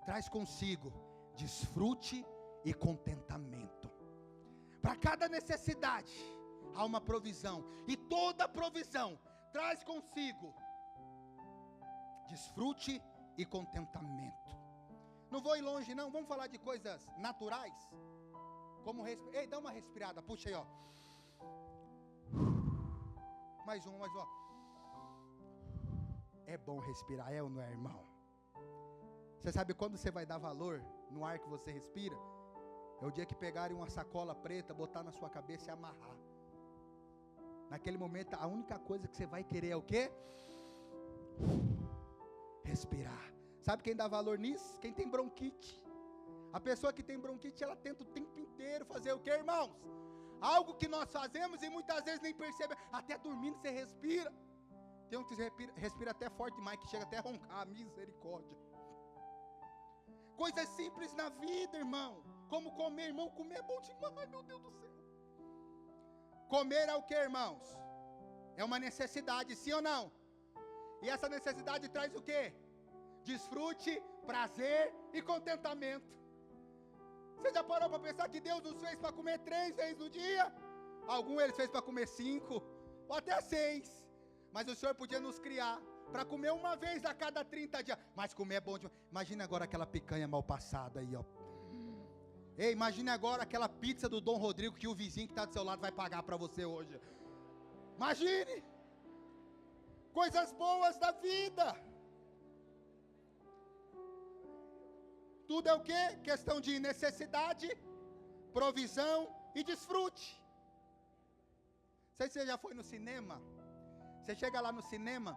traz consigo desfrute e contentamento. Para cada necessidade há uma provisão, e toda provisão traz consigo desfrute e contentamento. Não vou ir longe não, vamos falar de coisas naturais, como ei, dá uma respirada, puxa aí, ó. Mais um, ó. É bom respirar, é ou não é, irmão? Você sabe quando você vai dar valor no ar que você respira? É o dia que pegarem uma sacola preta, botar na sua cabeça e amarrar. Naquele momento, a única coisa que você vai querer é o quê? Respirar. Sabe quem dá valor nisso? Quem tem bronquite. A pessoa que tem bronquite, ela tenta o tempo inteiro fazer o quê, irmãos? Algo que nós fazemos e muitas vezes nem percebe. Até dormindo você respira. Tem um que respira até forte demais, que chega até a roncar. Misericórdia. Coisas simples na vida, irmão. Como comer, irmão. Comer é bom demais, meu Deus do céu. Comer é o que, irmãos? É uma necessidade, sim ou não? E essa necessidade traz o quê? Desfrute, prazer e contentamento. Você já parou para pensar que Deus nos fez para comer 3 vezes no dia? Alguns Ele fez para comer 5, ou até 6. Mas o Senhor podia nos criar para comer uma vez a cada 30 dias. Mas comer é bom demais. Imagina agora aquela picanha mal passada aí, ó. Ei, imagine agora aquela pizza do Dom Rodrigo que o vizinho que está do seu lado vai pagar para você hoje. Imagine. Coisas boas da vida. Tudo é o quê? Questão de necessidade, provisão e desfrute. Não sei se você já foi no cinema. Você chega lá no cinema,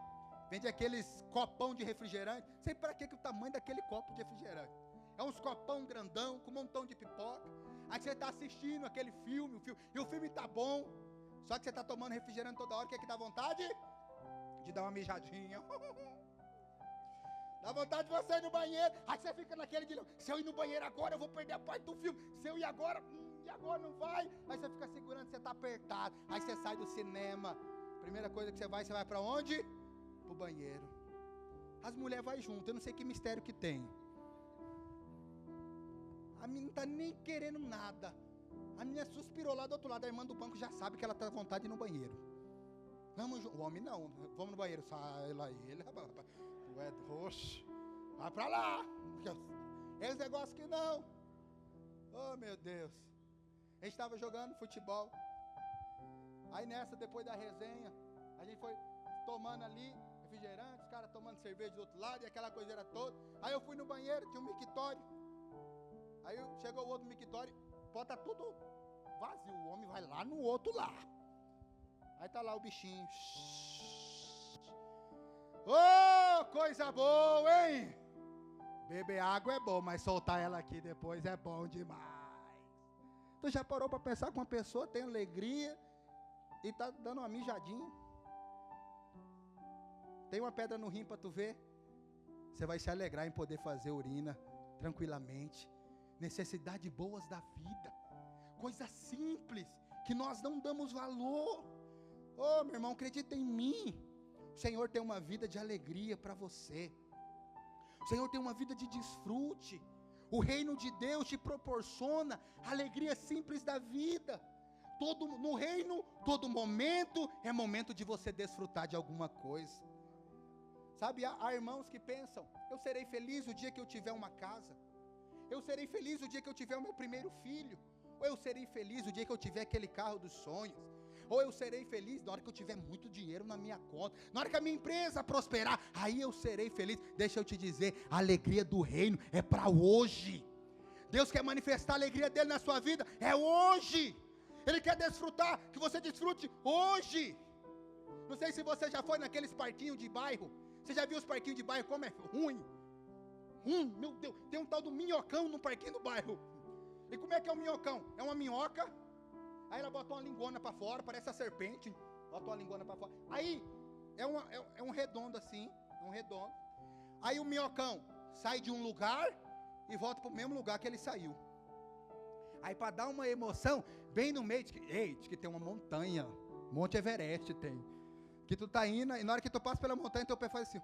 vende aqueles copão de refrigerante. Sei para que o tamanho daquele copo de refrigerante. É uns copão grandão, com um montão de pipoca. Aí você está assistindo aquele filme, e o filme está bom. Só que você está tomando refrigerante toda hora, o que é que dá vontade? De dar uma mijadinha. Dá vontade de você ir no banheiro. Aí você fica naquele dilema: se eu ir no banheiro agora, eu vou perder a parte do filme. Se eu ir agora, e agora não vai. Aí você fica segurando, você está apertado. Aí você sai do cinema. Primeira coisa que você vai para onde? Pro banheiro. As mulheres vão junto, eu não sei que mistério que tem. A menina não está nem querendo nada. A menina suspirou lá do outro lado, a irmã do banco já sabe que ela está à vontade de ir no banheiro. Vamos, o homem não, vamos no banheiro. Sai lá ele, rapaz. Tu é roxo. Vai pra lá. Esse negócio que não. Oh, meu Deus. A gente estava jogando futebol. Aí nessa, depois da resenha, a gente foi tomando ali refrigerante, os caras tomando cerveja do outro lado e aquela coiseira toda. Aí eu fui no banheiro, tinha um mictório. Aí chegou o outro mictório, bota tudo vazio. O homem vai lá no outro lá. Aí tá lá o bichinho. Ô, coisa boa, hein? Beber água é bom, mas soltar ela aqui depois é bom demais. Tu já parou para pensar que uma pessoa tem alegria e tá dando uma mijadinha? Tem uma pedra no rim para tu ver? Você vai se alegrar em poder fazer urina tranquilamente. Necessidades boas da vida. Coisa simples que nós não damos valor. Oh, meu irmão, acredita em mim. O Senhor tem uma vida de alegria para você. O Senhor tem uma vida de desfrute. O reino de Deus te proporciona alegria simples da vida. No reino, todo momento é momento de você desfrutar de alguma coisa. Sabe, há irmãos que pensam: eu serei feliz o dia que eu tiver uma casa. Eu serei feliz o dia que eu tiver o meu primeiro filho. Ou eu serei feliz o dia que eu tiver aquele carro dos sonhos. Ou eu serei feliz na hora que eu tiver muito dinheiro na minha conta. Na hora que a minha empresa prosperar, aí eu serei feliz. Deixa eu te dizer, a alegria do reino é para hoje. Deus quer manifestar a alegria dele na sua vida, é hoje. Ele quer desfrutar, que você desfrute hoje. Não sei se você já foi naqueles parquinhos de bairro. Você já viu os parquinhos de bairro como é ruim? Meu Deus, tem um tal do minhocão no parquinho do bairro. E como é que é o minhocão? É uma minhoca, aí ela bota uma lingona para fora, parece a serpente, bota uma lingona para fora. Aí, é um redondo assim, um redondo. Aí o minhocão sai de um lugar e volta para o mesmo lugar que ele saiu. Aí para dar uma emoção, bem no meio, diz que tem uma montanha, Monte Everest tem. Que tu tá indo, e na hora que tu passa pela montanha, teu pé faz assim.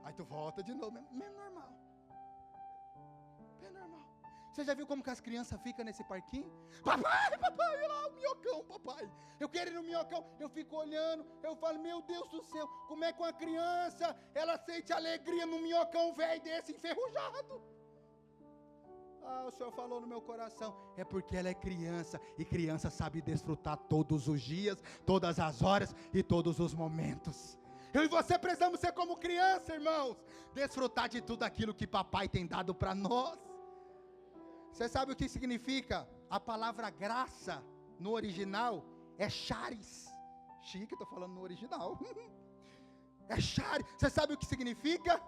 Aí tu volta de novo, mesmo normal. É normal. Você já viu como que as crianças ficam nesse parquinho? Papai, olha lá o minhocão, papai. Eu quero ir no minhocão. Eu fico olhando, eu falo, meu Deus do céu, como é que uma criança, ela sente alegria no minhocão velho desse, enferrujado? Ah, o Senhor falou no meu coração. É porque ela é criança, e criança sabe desfrutar todos os dias, todas as horas e todos os momentos. Eu e você precisamos ser como criança, irmãos. Desfrutar de tudo aquilo que papai tem dado para nós. Você sabe o que significa? A palavra graça, no original, é charis. Chique, estou falando no original. É charis. Você sabe o que significa?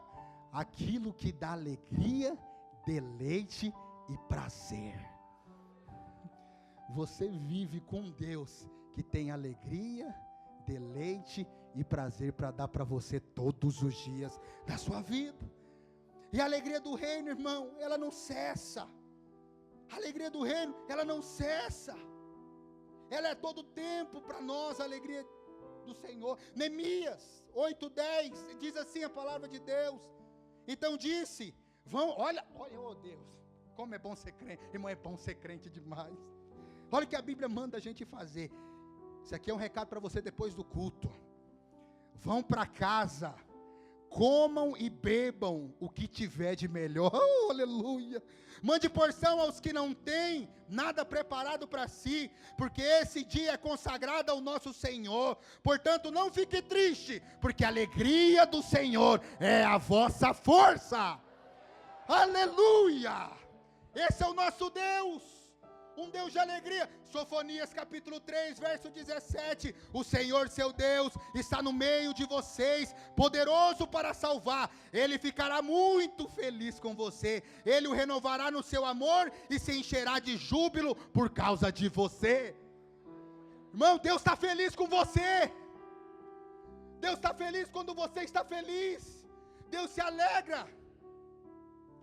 Aquilo que dá alegria, deleite e prazer. Você vive com Deus que tem alegria, deleite e prazer para dar para você todos os dias da sua vida. E a alegria do reino, irmão, ela não cessa. A alegria do reino, ela não cessa. Ela é todo tempo para nós, a alegria do Senhor. Neemias 8:10 diz assim a palavra de Deus. Então disse: olha, oh Deus, como é bom ser crente. Irmão, é bom ser crente demais. Olha o que a Bíblia manda a gente fazer. Isso aqui é um recado para você depois do culto. Vão para casa, comam e bebam o que tiver de melhor. Oh, aleluia. Mande porção aos que não têm nada preparado para si, porque esse dia é consagrado ao nosso Senhor. Portanto, não fique triste, porque a alegria do Senhor é a vossa força. Aleluia. Esse é o nosso Deus, um Deus de alegria. Sofonias capítulo 3, verso 17. O Senhor seu Deus está no meio de vocês, poderoso para salvar. Ele ficará muito feliz com você. Ele o renovará no seu amor e se encherá de júbilo por causa de você. Irmão, Deus está feliz com você. Deus está feliz quando você está feliz. Deus se alegra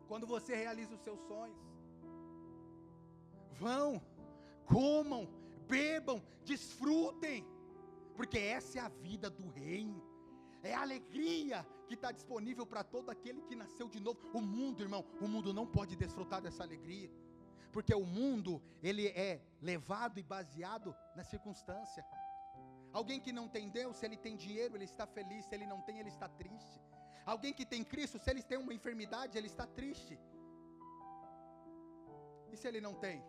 quando você realiza os seus sonhos. Vão, comam, bebam, desfrutem, porque essa é a vida do reino, é a alegria que está disponível para todo aquele que nasceu de novo. O mundo, irmão, o mundo não pode desfrutar dessa alegria. Porque o mundo, ele é levado e baseado na circunstância. Alguém que não tem Deus, se ele tem dinheiro, ele está feliz. Se ele não tem, ele está triste. Alguém que tem Cristo, se ele tem uma enfermidade, ele está triste. E se ele não tem?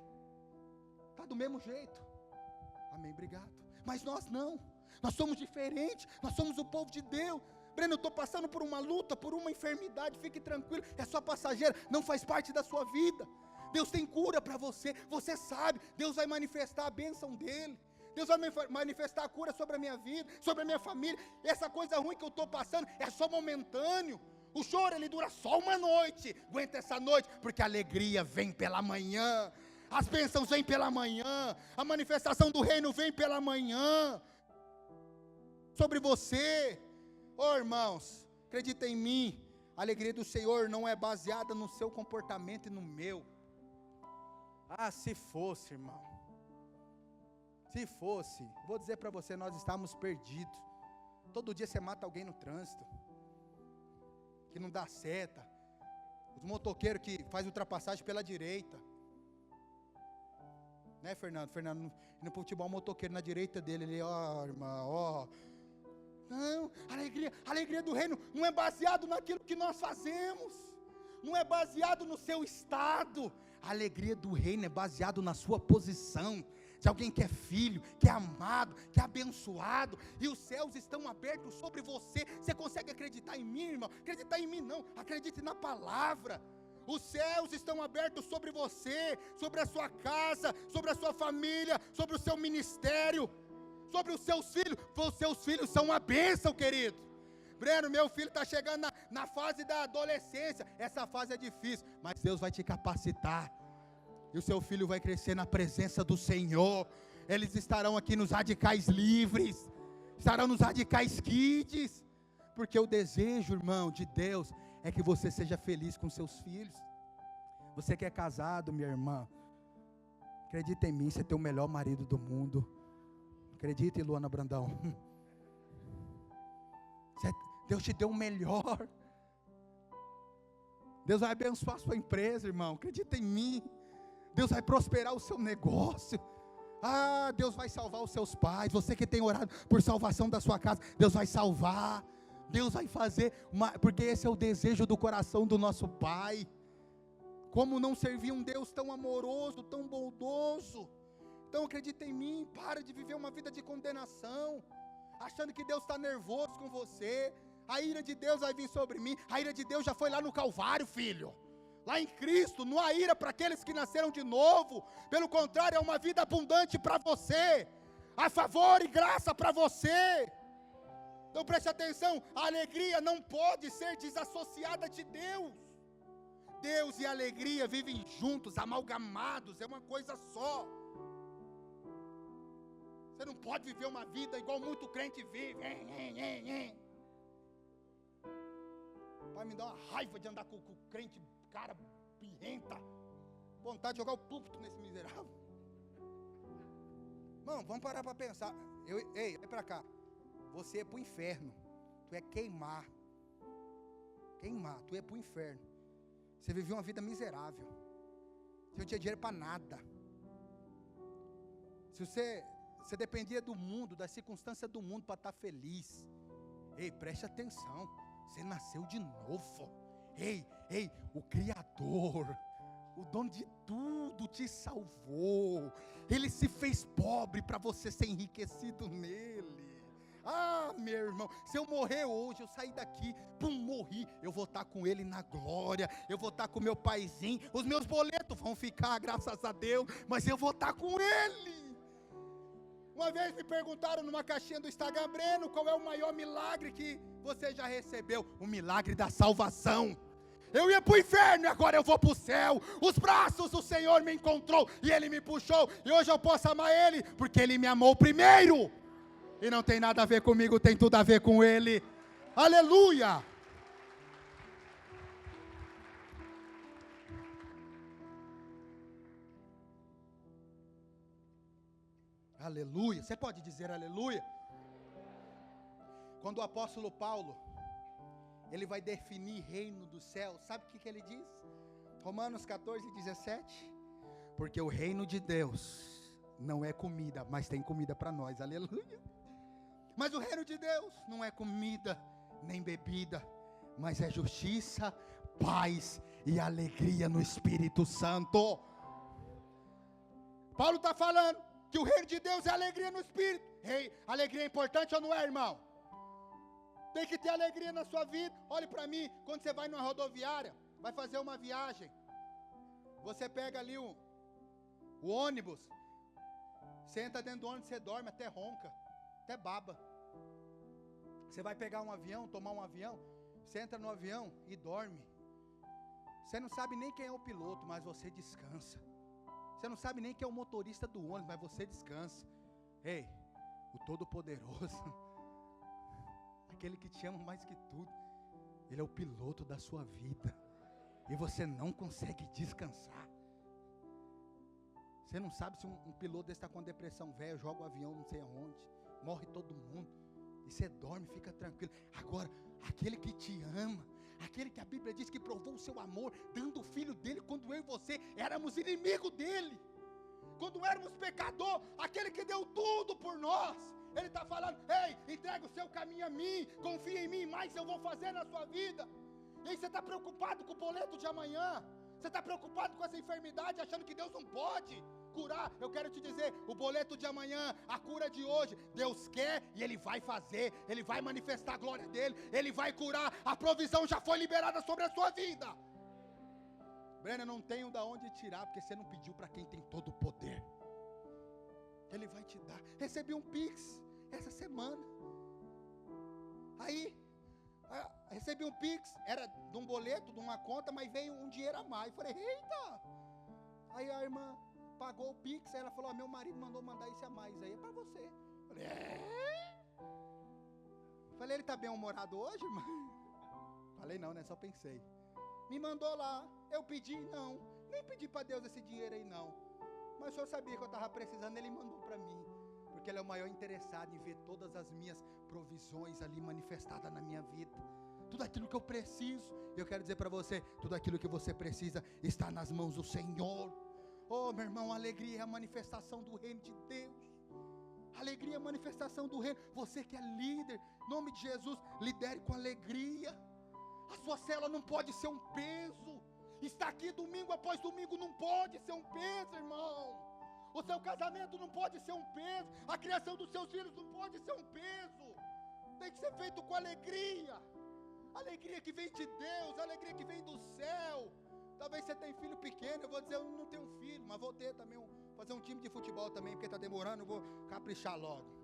Está do mesmo jeito. Amém, obrigado. Mas nós não. Nós somos diferentes. Nós somos o povo de Deus. Breno, eu estou passando por uma luta, por uma enfermidade. Fique tranquilo, é só passageira. Não faz parte da sua vida. Deus tem cura para você. Você sabe, Deus vai manifestar a bênção dele. Deus vai manifestar a cura sobre a minha vida, sobre a minha família. Essa coisa ruim que eu estou passando é só momentâneo. O choro, ele dura só uma noite. Aguenta essa noite, porque a alegria vem pela manhã. As bênçãos vêm pela manhã. A manifestação do reino vem pela manhã. Sobre você. Oh, irmãos, acredita em mim. A alegria do Senhor não é baseada no seu comportamento e no meu. Ah, se fosse, irmão. Se fosse, vou dizer para você, nós estávamos perdidos. Todo dia você mata alguém no trânsito, que não dá seta. Os motoqueiros que fazem ultrapassagem pela direita. Né, Fernando? Fernando, no futebol, o motoqueiro na direita dele, ele, ó, irmão, ó. Não, a alegria do reino não é baseado naquilo que nós fazemos. Não é baseado no seu estado. A alegria do reino é baseado na sua posição. De alguém que é filho, que é amado, que é abençoado, e os céus estão abertos sobre você. Você consegue acreditar em mim, irmão? Acreditar em mim não, acredite na palavra. Os céus estão abertos sobre você, sobre a sua casa, sobre a sua família, sobre o seu ministério, sobre os seus filhos. Os seus filhos são uma bênção, querido. Breno, meu filho está chegando na fase da adolescência. Essa fase é difícil, mas Deus vai te capacitar. E o seu filho vai crescer na presença do Senhor. Eles estarão aqui nos radicais livres. Estarão nos radicais kids. Porque o desejo, irmão, de Deus é que você seja feliz com seus filhos. Você que é casado, minha irmã, acredita em mim, você tem o melhor marido do mundo. Acredita em Luana Brandão. Deus te deu o melhor. Deus vai abençoar a sua empresa, irmão. Acredita em mim. Deus vai prosperar o seu negócio. Ah, Deus vai salvar os seus pais. Você que tem orado por salvação da sua casa, Deus vai salvar. Deus vai fazer, porque esse é o desejo do coração do nosso Pai. Como não servir um Deus tão amoroso, tão bondoso? Então acredita em mim, para de viver uma vida de condenação, achando que Deus está nervoso com você. A ira de Deus vai vir sobre mim. A ira de Deus já foi lá no Calvário, filho. Lá em Cristo, não há ira para aqueles que nasceram de novo. Pelo contrário, é uma vida abundante para você. A favor e graça para você. Então preste atenção, a alegria não pode ser desassociada de Deus. Deus e a alegria vivem juntos, amalgamados, é uma coisa só. Você não pode viver uma vida igual muito crente vive. Vai me dar uma raiva de andar com o crente, cara pirrenta. Vontade de jogar o púlpito nesse miserável. Mano, vamos parar para pensar. Ei, vem para cá. Você é para o inferno. Tu é queimar. Tu é para o inferno. Você viveu uma vida miserável. Você não tinha dinheiro para nada. Se você dependia do mundo, da circunstância do mundo para estar feliz. Ei, preste atenção. Você nasceu de novo. Ei, o Criador, o dono de tudo te salvou. Ele se fez pobre para você ser enriquecido nele. Ah, meu irmão, se eu morrer hoje, eu sair daqui, morri, eu vou estar com ele na glória, eu vou estar com meu paizinho, os meus boletos vão ficar, graças a Deus, mas eu vou estar com ele. Uma vez me perguntaram numa caixinha do Instagram, Breno, qual é o maior milagre que você já recebeu? O milagre da salvação. Eu ia para o inferno e agora eu vou para o céu. Os braços do Senhor me encontrou e Ele me puxou. E hoje eu posso amar Ele, porque Ele me amou primeiro. E não tem nada a ver comigo, tem tudo a ver com Ele. Aleluia! Aleluia! Você pode dizer aleluia? Quando o apóstolo Paulo, ele vai definir reino do céu, sabe o que ele diz? Romanos 14, 17. Porque o reino de Deus não é comida, mas tem comida para nós, aleluia. Mas o reino de Deus não é comida, nem bebida, mas é justiça, paz e alegria no Espírito Santo. Paulo está falando que o reino de Deus é alegria no Espírito. Ei, alegria é importante ou não é, irmão? Tem que ter alegria na sua vida. Olhe para mim, quando você vai numa rodoviária, vai fazer uma viagem, você pega ali o ônibus, você entra dentro do ônibus, você dorme, até ronca, até baba. Você vai pegar um avião, tomar um avião, você entra no avião e dorme. Você não sabe nem quem é o piloto, mas você descansa. Você não sabe nem quem é o motorista do ônibus, mas você descansa. Ei, o Todo-Poderoso, aquele que te ama mais que tudo, Ele é o piloto da sua vida, e você não consegue descansar. Você não sabe se um piloto desse está com depressão velha, joga o avião não sei aonde, morre todo mundo, e você dorme, fica tranquilo. Agora, aquele que te ama, aquele que a Bíblia diz que provou o seu amor, dando o filho dele, quando eu e você éramos inimigos dele, quando éramos pecador, aquele que deu tudo por nós, Ele está falando: ei, entrega o seu caminho a mim, confia em mim, mas eu vou fazer na sua vida. E aí você está preocupado com o boleto de amanhã, você está preocupado com essa enfermidade, achando que Deus não pode curar. Eu quero te dizer, o boleto de amanhã, a cura de hoje, Deus quer e Ele vai fazer, Ele vai manifestar a glória dEle, Ele vai curar, a provisão já foi liberada sobre a sua vida. Breno, não tenho da onde tirar, porque você não pediu para quem tem todo o poder. Ele vai te dar. Recebi um Pix essa semana. Aí, recebi um Pix, era de um boleto, de uma conta, mas veio um dinheiro a mais. Falei: eita! Aí a irmã pagou o Pix, aí ela falou: meu marido mandou mandar isso a mais, aí é para você. Falei: Falei: ele está bem humorado hoje, irmã? Falei: não, né? Só pensei. Me mandou lá, eu pedi, não, nem pedi para Deus esse dinheiro aí não, mas o senhor sabia que eu estava precisando, Ele mandou para mim, porque Ele é o maior interessado em ver todas as minhas provisões ali manifestadas na minha vida, tudo aquilo que eu preciso. Eu quero dizer para você, tudo aquilo que você precisa está nas mãos do Senhor. Oh, meu irmão, a alegria é a manifestação do reino de Deus, a alegria é a manifestação do reino. Você que é líder, em nome de Jesus, lidere com alegria. A sua célula não pode ser um peso. Estar aqui domingo após domingo não pode ser um peso, irmão. O seu casamento não pode ser um peso. A criação dos seus filhos não pode ser um peso. Tem que ser feito com alegria. Alegria que vem de Deus, alegria que vem do céu. Talvez você tenha filho pequeno, eu vou dizer: eu não tenho filho, mas vou ter também, fazer um time de futebol também, porque está demorando, eu vou caprichar logo.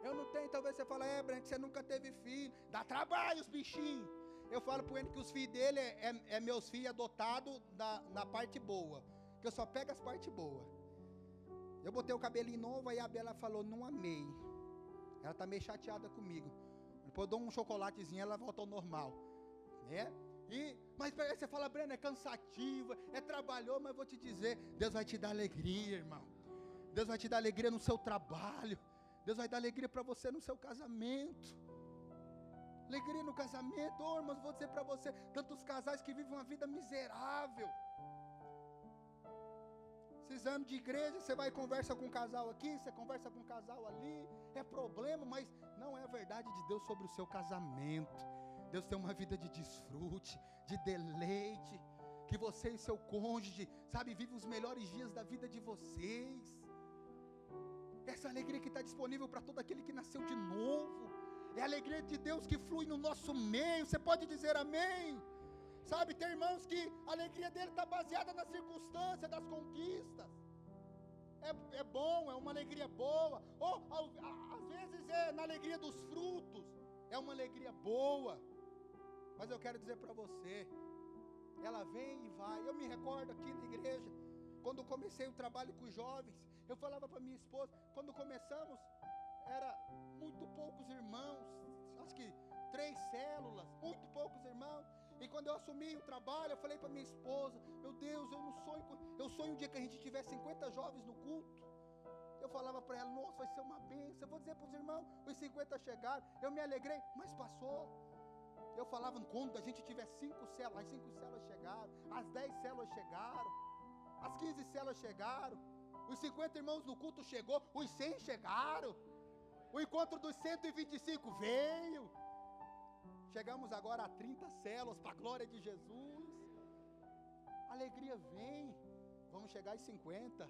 Eu não tenho, talvez você fale: Brent, você nunca teve filho, dá trabalho os bichinhos. Eu falo para ele que os filhos dele é meus filhos adotados na parte boa, que eu só pego as partes boas. Eu botei o cabelinho novo, aí a Bela falou: não amei. Ela está meio chateada comigo. Depois eu dou um chocolatezinho, ela volta ao normal, né? Mas você fala: Breno, é cansativo, é trabalhoso, mas vou te dizer, Deus vai te dar alegria, irmão. Deus vai te dar alegria no seu trabalho. Deus vai dar alegria para você no seu casamento. Alegria no casamento. Oh, irmãos, vou dizer para você, tantos casais que vivem uma vida miserável. Esses anos de igreja, você vai e conversa com um casal aqui, você conversa com um casal ali, é problema, mas não é a verdade de Deus sobre o seu casamento. Deus tem uma vida de desfrute, de deleite, que você e seu cônjuge, sabe, vivem os melhores dias da vida de vocês. Essa alegria que está disponível para todo aquele que nasceu de novo, é a alegria de Deus que flui no nosso meio. Você pode dizer amém? Sabe, tem irmãos que a alegria dele está baseada na circunstância das conquistas. É bom, é uma alegria boa. Ou às vezes é na alegria dos frutos, é uma alegria boa. Mas eu quero dizer para você, ela vem e vai. Eu me recordo aqui na igreja, quando comecei o trabalho com os jovens, eu falava para minha esposa, quando começamos, era muito poucos irmãos, acho que 3 células, muito poucos irmãos. E quando eu assumi o trabalho, eu falei para minha esposa: meu Deus, eu sonho um dia que a gente tiver 50 jovens no culto. Eu falava para ela: nossa, vai ser uma bênção. Eu vou dizer para os irmãos, os 50 chegaram, eu me alegrei, mas passou. Eu falava: quando a gente tiver 5 células, as 5 células chegaram, as 10 células chegaram. As 15 células chegaram. Os 50 irmãos no culto chegou. Os 100 chegaram. O encontro dos 125 veio. Chegamos agora a 30 células, para a glória de Jesus. A alegria vem. Vamos chegar às 50.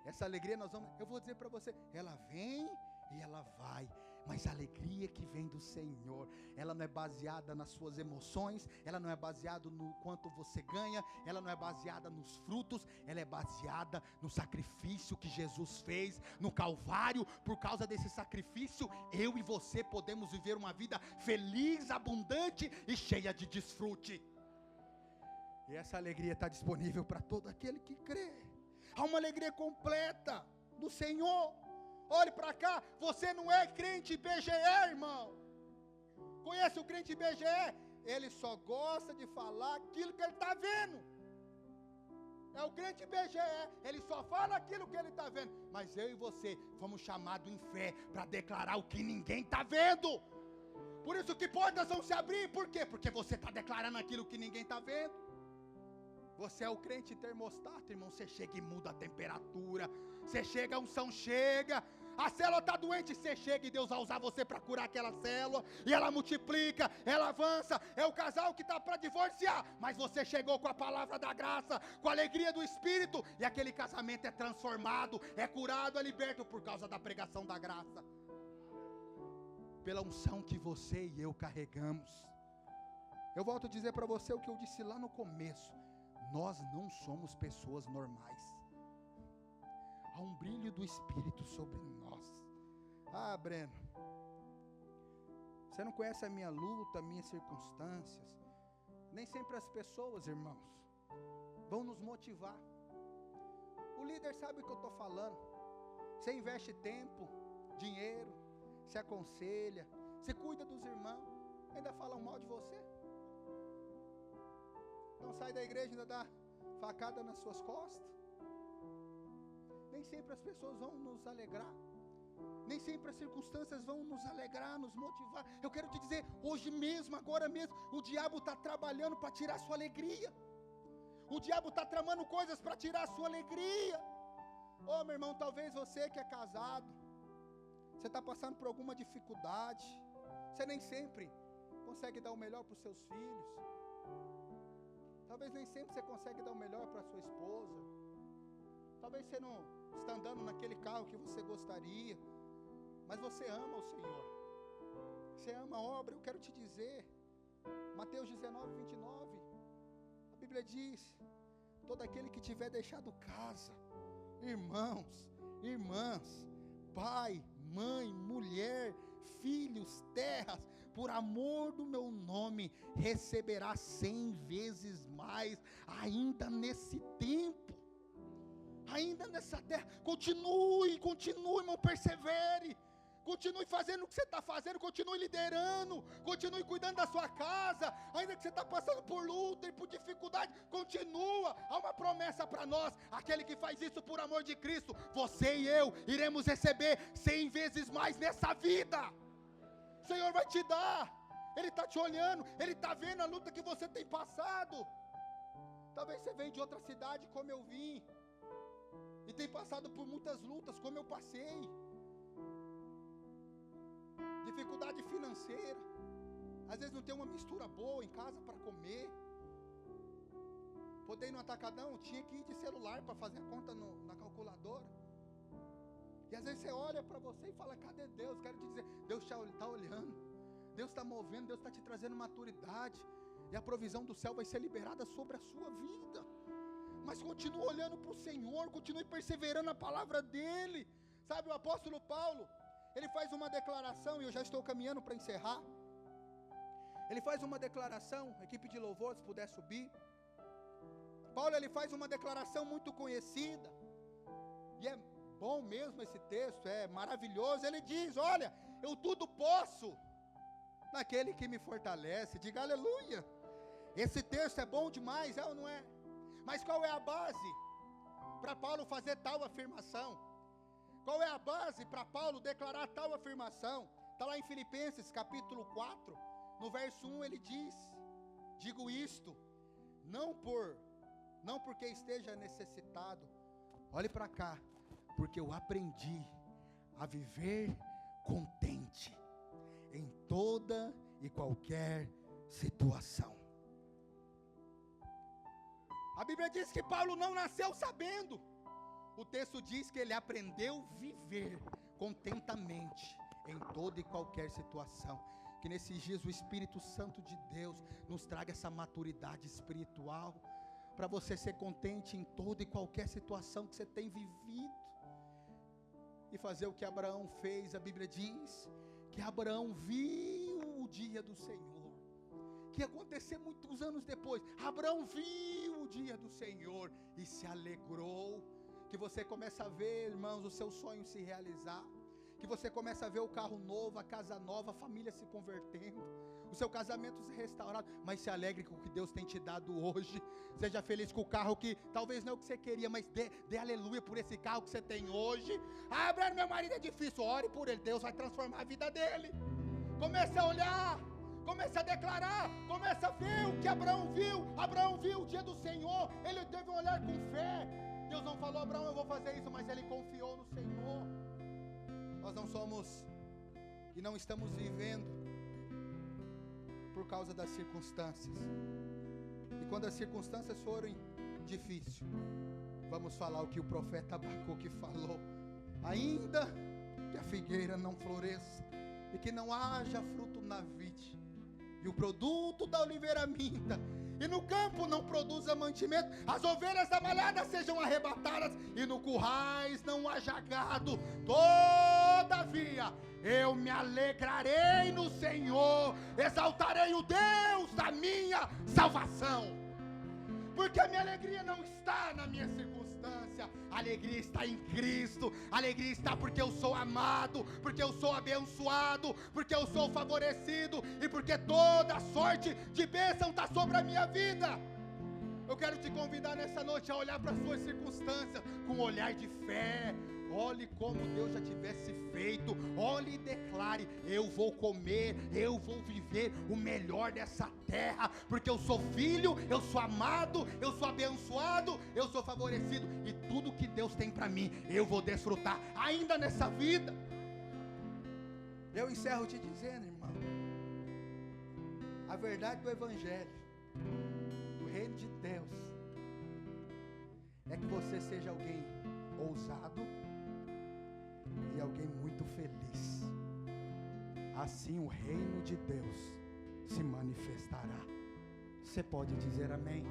Essa alegria nós vamos, eu vou dizer para você, ela vem e ela vai. Mas a alegria que vem do Senhor, ela não é baseada nas suas emoções, ela não é baseada no quanto você ganha, ela não é baseada nos frutos, ela é baseada no sacrifício que Jesus fez no Calvário. Por causa desse sacrifício, eu e você podemos viver uma vida feliz, abundante e cheia de desfrute. E essa alegria está disponível para todo aquele que crê. Há uma alegria completa do Senhor. Olhe para cá, você não é crente BGE, irmão. Conhece o crente BGE? Ele só gosta de falar aquilo que ele está vendo. É o crente BGE, ele só fala aquilo que ele está vendo. Mas eu e você fomos chamados em fé para declarar o que ninguém está vendo. Por isso que portas vão se abrir. Por quê? Porque você está declarando aquilo que ninguém está vendo. Você é o crente termostato, irmão. Você chega e muda a temperatura. Você chega, a unção chega. A célula está doente, você chega e Deus vai usar você para curar aquela célula. E ela multiplica, ela avança. É o casal que está para divorciar, mas você chegou com a palavra da graça, com a alegria do Espírito. E aquele casamento é transformado, é curado, é liberto por causa da pregação da graça. Pela unção que você e eu carregamos. Eu volto a dizer para você o que eu disse lá no começo. Nós não somos pessoas normais. Há um brilho do Espírito sobre nós. Ah, Breno, você não conhece a minha luta, minhas circunstâncias. Nem sempre as pessoas, irmãos, vão nos motivar. O líder sabe o que eu estou falando. Você investe tempo, dinheiro, se aconselha, você cuida dos irmãos, ainda falam mal de você. Então sai da igreja e ainda dá facada nas suas costas. Nem sempre as pessoas vão nos alegrar. Nem sempre as circunstâncias vão nos alegrar, nos motivar. Eu quero te dizer, hoje mesmo, agora mesmo, o diabo está trabalhando para tirar a sua alegria. O diabo está tramando coisas para tirar a sua alegria. Oh, meu irmão, talvez você que é casado, você está passando por alguma dificuldade. Você nem sempre consegue dar o melhor para os seus filhos. Talvez nem sempre você consegue dar o melhor para a sua esposa. Talvez você não está andando naquele carro que você gostaria. Mas você ama o Senhor. Você ama a obra. Eu quero te dizer, Mateus 19, 29. A Bíblia diz, todo aquele que tiver deixado casa, irmãos, irmãs, pai, mãe, mulher, filhos, terras, por amor do meu nome, receberá 100 vezes mais, ainda nesse tempo, ainda nessa terra. Continue, irmão, persevere, continue fazendo o que você está fazendo, continue liderando, continue cuidando da sua casa, ainda que você está passando por luta e por dificuldade, continua. Há uma promessa para nós, aquele que faz isso por amor de Cristo, você e eu iremos receber 100 vezes mais nessa vida. O Senhor vai te dar, Ele está te olhando, Ele está vendo a luta que você tem passado. Talvez você venha de outra cidade como eu vim, e tem passado por muitas lutas como eu passei. Dificuldade financeira, às vezes não tem uma mistura boa em casa para comer. Poder ir no atacadão, tinha que ir de celular para fazer a conta na calculadora. E às vezes você olha para você e fala, cadê Deus? Quero te dizer, Deus está olhando, Deus está movendo, Deus está te trazendo maturidade, e a provisão do céu vai ser liberada sobre a sua vida. Mas continue olhando para o Senhor, continue perseverando na palavra dEle. Sabe, o apóstolo Paulo, ele faz uma declaração, e eu já estou caminhando para encerrar. Ele faz uma declaração, equipe de louvor, se puder subir. Paulo, ele faz uma declaração muito conhecida, e é bom mesmo esse texto, é maravilhoso. Ele diz, olha, eu tudo posso naquele que me fortalece. Diga aleluia. Esse texto é bom demais, é ou não é? Mas qual é a base para Paulo fazer tal afirmação? Qual é a base para Paulo declarar tal afirmação? Está lá em Filipenses capítulo 4, no verso 1 ele diz, digo isto, não porque esteja necessitado. Olhe para cá, porque eu aprendi a viver contente em toda e qualquer situação. A Bíblia diz que Paulo não nasceu sabendo. O texto diz que ele aprendeu a viver contentamente em toda e qualquer situação. Que nesses dias o Espírito Santo de Deus nos traga essa maturidade espiritual, para você ser contente em toda e qualquer situação que você tem vivido, e fazer o que Abraão fez. A Bíblia diz que Abraão viu o dia do Senhor, que ia acontecer muitos anos depois. Abraão viu o dia do Senhor e se alegrou. Que você começa a ver, irmãos, o seu sonho se realizar, que você começa a ver o carro novo, a casa nova, a família se convertendo, o seu casamento se restaurado. Mas se alegre com o que Deus tem te dado hoje. Seja feliz com o carro que talvez não é o que você queria, mas dê aleluia por esse carro que você tem hoje. Abraão, meu marido é difícil, ore por ele, Deus vai transformar a vida dele. Comece a olhar, comece a declarar, comece a ver o que Abraão viu. Abraão viu o dia do Senhor, ele teve um olhar com fé. Deus não falou: Abraão, eu vou fazer isso, mas ele confiou no Senhor. Nós não somos e não estamos vivendo por causa das circunstâncias. E quando as circunstâncias forem difíceis, vamos falar o que o profeta Abacuque falou: ainda que a figueira não floresça e que não haja fruto na vide, e o produto da oliveira minta, e no campo não produza mantimento, as ovelhas da malhada sejam arrebatadas, e no currais não haja gado, todavia eu me alegrarei no Senhor, exaltarei o Deus da minha salvação. Porque a minha alegria não está na minha circunstância, a alegria está em Cristo. A alegria está porque eu sou amado, porque eu sou abençoado, porque eu sou favorecido, e porque toda sorte de bênção está sobre a minha vida. Eu quero te convidar nessa noite a olhar para as suas circunstâncias com um olhar de fé. Olhe como Deus já tivesse feito. Olhe e declare: eu vou comer, eu vou viver o melhor dessa terra, porque eu sou filho, eu sou amado, eu sou abençoado, eu sou favorecido, e tudo que Deus tem para mim, eu vou desfrutar ainda nessa vida. Eu encerro te dizendo, irmão, a verdade do Evangelho, do reino de Deus, é que você seja alguém ousado e alguém muito feliz. Assim o reino de Deus se manifestará. Você pode dizer amém?